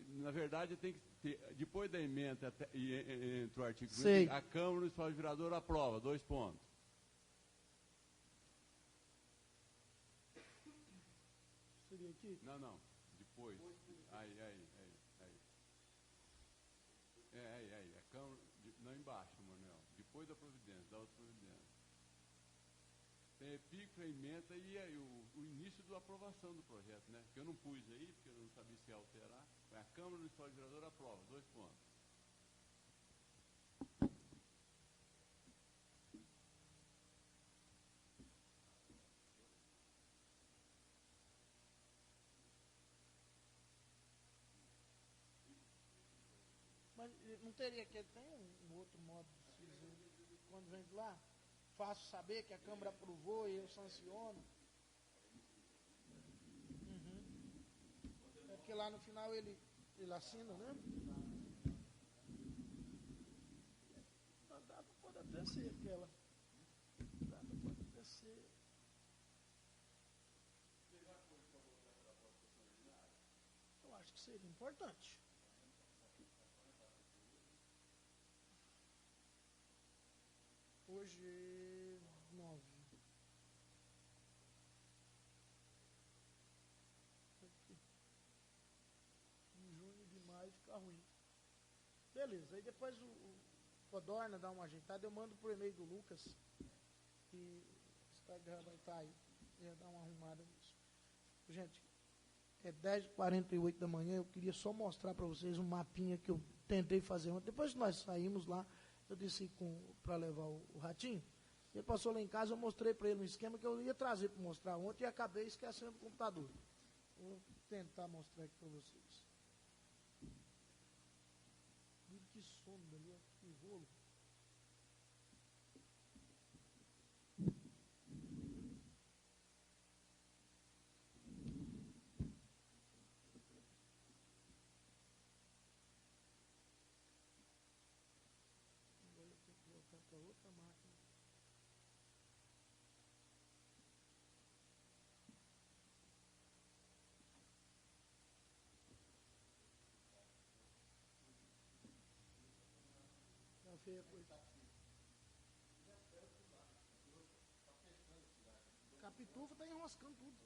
Na verdade, tem que ter, depois da emenda entre o artigo 1, a Câmara Municipal de Vereador aprova, 2 pontos. Seria aqui? Não. Depois. Aí. A Câmara, não embaixo, Manuel. Depois da providência, da outra providência. Tem epígrafe, a emenda e aí o início da aprovação do projeto, né? Que eu não pus aí, porque eu não sabia se ia alterar. A Câmara Municipal de Vereador aprova, 2 pontos. Mas não teria que tem um outro modo de dizer, quando vem de lá, faço saber que a Câmara aprovou e eu sanciono. É porque lá no final ele assina, né? A data pode até ser aquela. A data pode até ser. Eu acho que seria importante. Hoje, 9. Aqui. Em junho de maio fica ruim. Beleza, aí depois o Codorna dá uma ajeitada, eu mando por e-mail do Lucas. E o Instagram vai estar aí. Ia dar uma arrumada nisso. Gente, é 10h48 da manhã, eu queria só mostrar para vocês um mapinha que eu tentei fazer ontem. Depois que nós saímos lá, eu desci para levar o Ratinho. Ele passou lá em casa, eu mostrei para ele um esquema que eu ia trazer para mostrar ontem e acabei esquecendo do computador. Vou tentar mostrar aqui para vocês. Que sono ali, que rolo. Agora eu tenho que voltar para outra máquina. Tá feia a coisa. Capitufa tá enroscando tudo.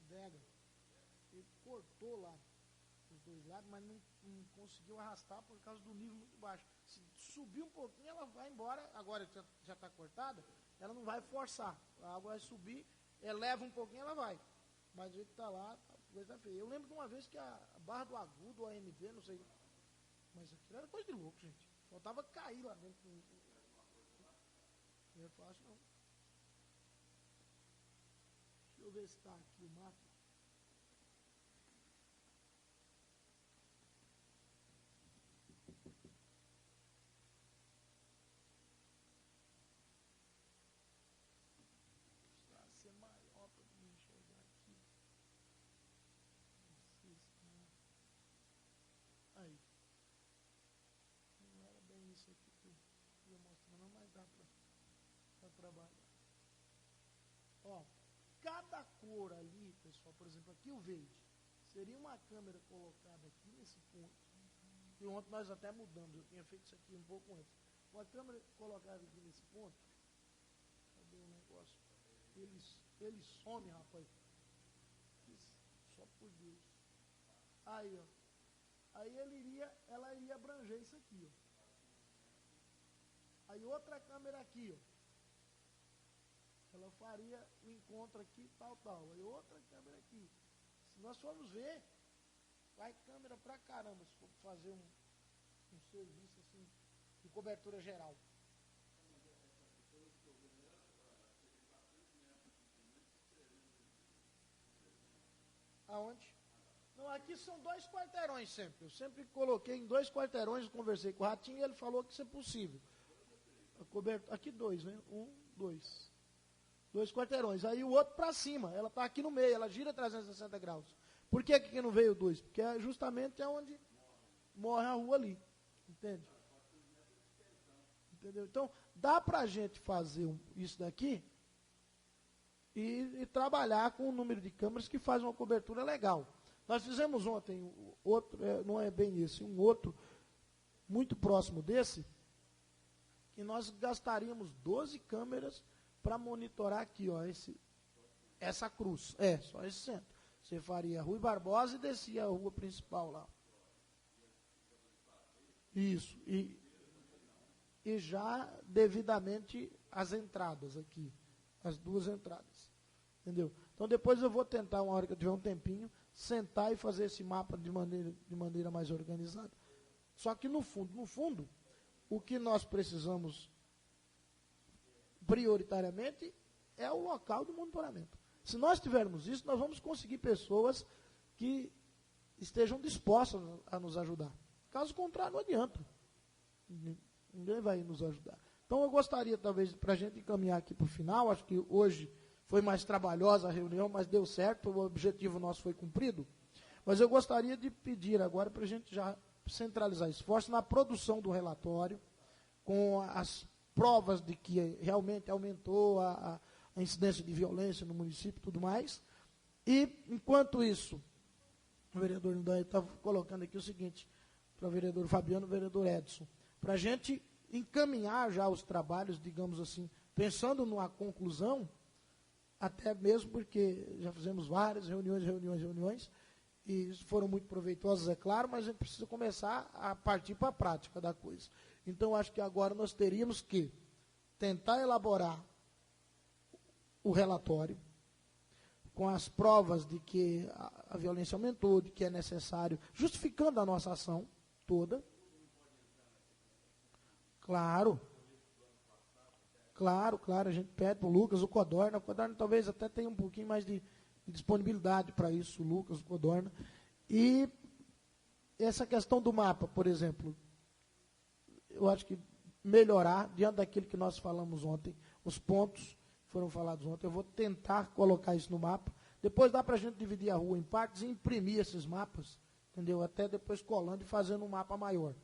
Vega, ele cortou lá os dois lados, mas não conseguiu arrastar por causa do nível muito baixo. Se subir um pouquinho, ela vai embora. Agora já está cortada, ela não vai forçar. A água vai subir, eleva um pouquinho, ela vai. Mas o jeito que está lá, a coisa tá feia. Eu lembro de uma vez que a Barra do Agudo, o AMV, não sei. Mas aquilo era coisa de louco, gente. Faltava cair lá dentro. Não é fácil, não. Deixa eu ver se está aqui o mapa. Está ser maior para me enxergar aqui. Não sei se aí. Não era bem isso aqui que eu ia mostrar, não, mas dá para trabalhar. Ó, cada cor ali, pessoal, por exemplo, aqui o verde, seria uma câmera colocada aqui nesse ponto. E ontem nós até mudamos, eu tinha feito isso aqui um pouco antes. Uma câmera colocada aqui nesse ponto, cadê o negócio? Ele some, rapaz. Só por Deus. Aí, ó. Aí ela iria abranger isso aqui, ó. Aí outra câmera aqui, ó. Ela faria o encontro aqui, tal. Aí outra câmera aqui. Se nós formos ver, vai câmera pra caramba, se for fazer um serviço assim, de cobertura geral. Aonde? Não, aqui são 2 quarteirões sempre. Eu sempre coloquei em 2 quarteirões, conversei com o Ratinho e ele falou que isso é possível. Aqui 2, né? 1, 2. 2 quarteirões. Aí o outro para cima. Ela está aqui no meio, ela gira 360 graus. Por que aqui não veio 2? Porque é justamente onde morre a rua ali. Entende? Entendeu? Então, dá para a gente fazer isso daqui e trabalhar com um número de câmeras que faz uma cobertura legal. Nós fizemos ontem outro, não é bem esse, um outro muito próximo desse, que nós gastaríamos 12 câmeras para monitorar aqui, ó, essa cruz. Só esse centro. Você faria a Rui Barbosa e descia a rua principal lá. Isso. E já devidamente as entradas aqui. As duas entradas. Entendeu? Então depois eu vou tentar, uma hora que eu tiver um tempinho, sentar e fazer esse mapa de maneira mais organizada. Só que no fundo, o que nós precisamos prioritariamente é o local do monitoramento. Se nós tivermos isso, nós vamos conseguir pessoas que estejam dispostas a nos ajudar. Caso contrário, não adianta. Ninguém vai nos ajudar. Então, eu gostaria, talvez, para a gente encaminhar aqui para o final, acho que hoje foi mais trabalhosa a reunião, mas deu certo, o objetivo nosso foi cumprido. Mas eu gostaria de pedir agora para a gente já centralizar esforço na produção do relatório, com as provas de que realmente aumentou a incidência de violência no município e tudo mais. E, enquanto isso, o vereador Ndanha estava colocando aqui o seguinte, para o vereador Fabiano e o vereador Edson, para a gente encaminhar já os trabalhos, digamos assim, pensando numa conclusão, até mesmo porque já fizemos várias reuniões, e foram muito proveitosas, é claro, mas a gente precisa começar a partir para a prática da coisa. Então, acho que agora nós teríamos que tentar elaborar o relatório, com as provas de que a violência aumentou, de que é necessário, justificando a nossa ação toda. Claro, a gente pede para o Lucas, o Codorna talvez até tenha um pouquinho mais de disponibilidade para isso, o Lucas, o Codorna. E essa questão do mapa, por exemplo, eu acho que melhorar, diante daquilo que nós falamos ontem, os pontos foram falados ontem, eu vou tentar colocar isso no mapa. Depois dá para a gente dividir a rua em partes e imprimir esses mapas, entendeu? Até depois colando e fazendo um mapa maior.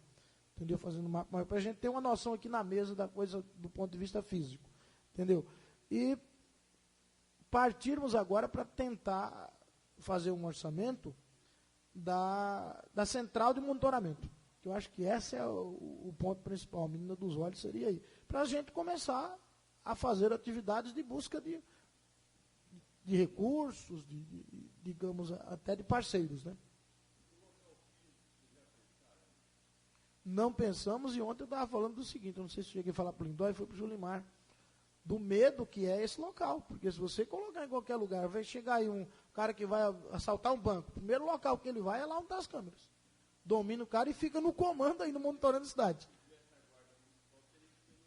Entendeu? Fazendo um mapa maior, para a gente ter uma noção aqui na mesa da coisa do ponto de vista físico. Entendeu? E partirmos agora para tentar fazer um orçamento da central de monitoramento. Que eu acho que esse é o ponto principal, a menina dos olhos seria aí. Para a gente começar a fazer atividades de busca de recursos, digamos, até de parceiros, né? Não pensamos, e ontem eu estava falando do seguinte, eu não sei se cheguei a falar para o Lindói, foi para o Julimar, do medo que é esse local, porque se você colocar em qualquer lugar, vai chegar aí um cara que vai assaltar um banco, o primeiro local que ele vai é lá onde está as câmeras. Domina o cara e fica no comando aí, no monitorando a cidade.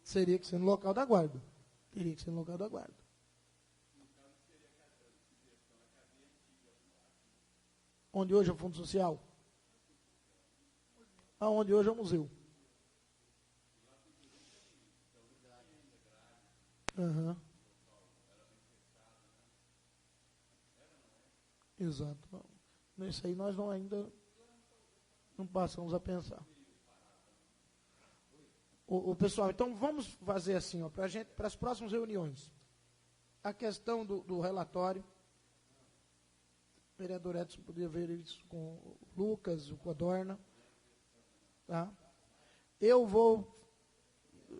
Seria que ser no local da guarda. Teria que ser no local da guarda. Onde hoje é o Fundo Social? Aonde hoje é o museu. Uhum. Exato. Nesse aí nós ainda não passamos a pensar. O pessoal, então vamos fazer assim, para as próximas reuniões. A questão do relatório. O vereador Edson poderia ver isso com o Lucas, o Codorna. Tá? Eu vou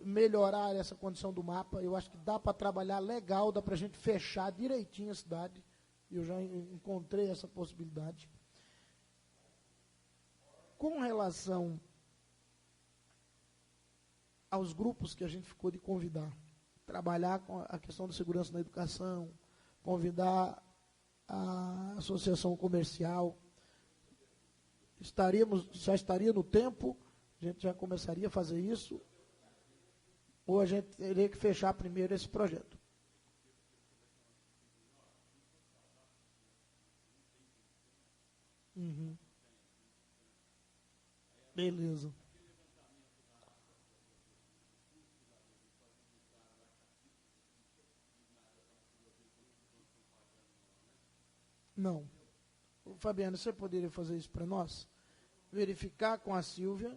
melhorar essa condição do mapa. Eu acho que dá para trabalhar legal, dá para a gente fechar direitinho a cidade. Eu já encontrei essa possibilidade. Com relação aos grupos que a gente ficou de convidar, trabalhar com a questão da segurança na educação, convidar a associação comercial, já estaria no tempo, a gente já começaria a fazer isso, ou a gente teria que fechar primeiro esse projeto? Uhum. Beleza. Não. Fabiano, você poderia fazer isso para nós? Verificar com a Silvia,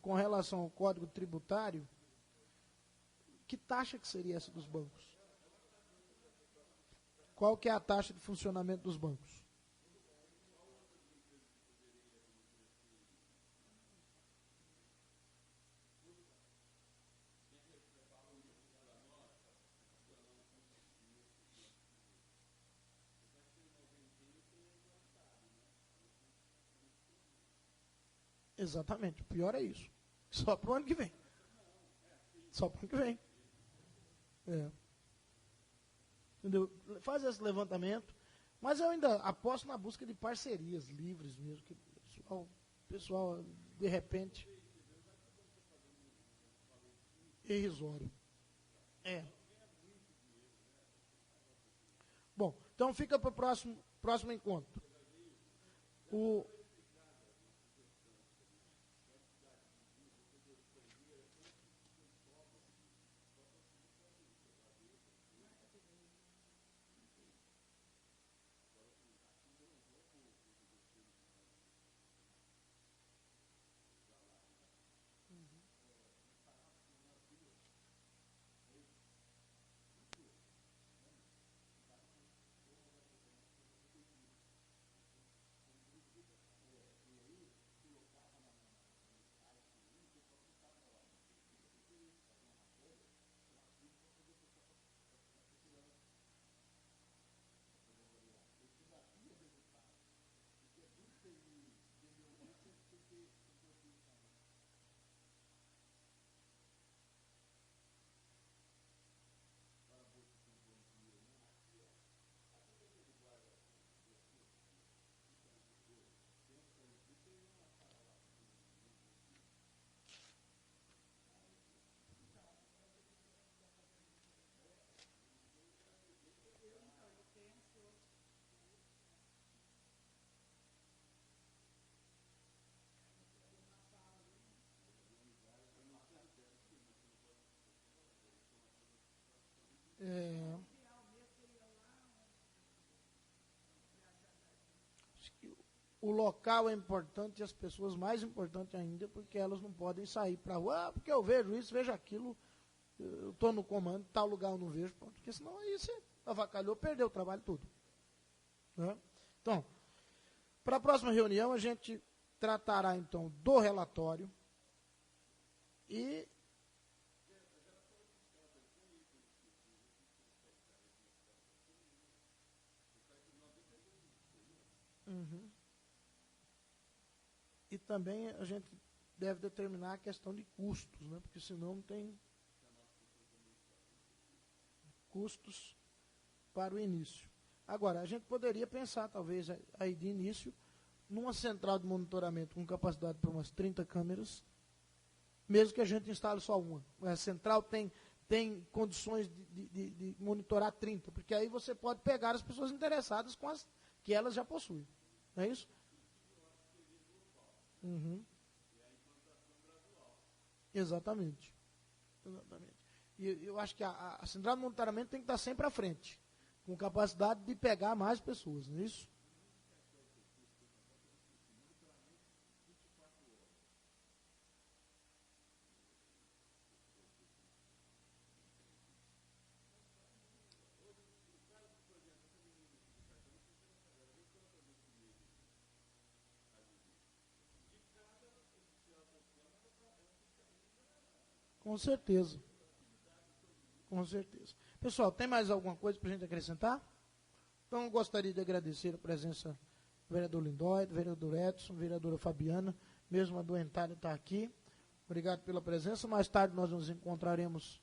com relação ao Código Tributário, que taxa que seria essa dos bancos? Qual que é a taxa de funcionamento dos bancos? Exatamente, o pior é isso. Só para o ano que vem. Só para o ano que vem. É. Entendeu? Faz esse levantamento, mas eu ainda aposto na busca de parcerias livres mesmo, que o pessoal de repente, é irrisório. É. Bom, então fica para o próximo encontro. O local é importante e as pessoas mais importantes ainda, porque elas não podem sair para a rua, porque eu vejo isso, vejo aquilo, eu estou no comando, tal lugar eu não vejo, porque senão aí você avacalhou, perdeu o trabalho todo. Né? Então, para a próxima reunião a gente tratará então do relatório e e também a gente deve determinar a questão de custos, né? Porque senão não tem custos para o início. Agora, a gente poderia pensar, talvez, aí de início, numa central de monitoramento com capacidade para umas 30 câmeras, mesmo que a gente instale só uma. A central tem condições de monitorar 30, porque aí você pode pegar as pessoas interessadas com as que elas já possuem. Não é isso? Exatamente. E eu acho que a central de monitoramento tem que estar sempre à frente, com capacidade de pegar mais pessoas, não é isso? Com certeza. Com certeza. Pessoal, tem mais alguma coisa para a gente acrescentar? Então, eu gostaria de agradecer a presença do vereador Lindói, do vereador Edson, vereadora Fabiana, mesmo adoentada está aqui. Obrigado pela presença. Mais tarde nós nos encontraremos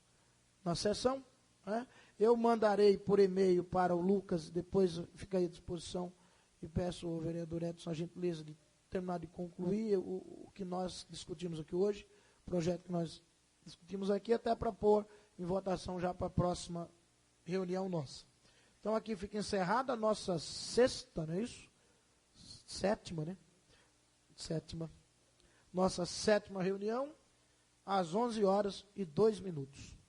na sessão. Né? Eu mandarei por e-mail para o Lucas, depois fica aí à disposição e peço ao vereador Edson a gentileza de terminar de concluir o que nós discutimos aqui hoje, o projeto que nós discutimos aqui, até para pôr em votação já para a próxima reunião nossa. Então aqui fica encerrada a nossa sexta, não é isso? Sétima, né? Sétima. Nossa sétima reunião, às 11h02.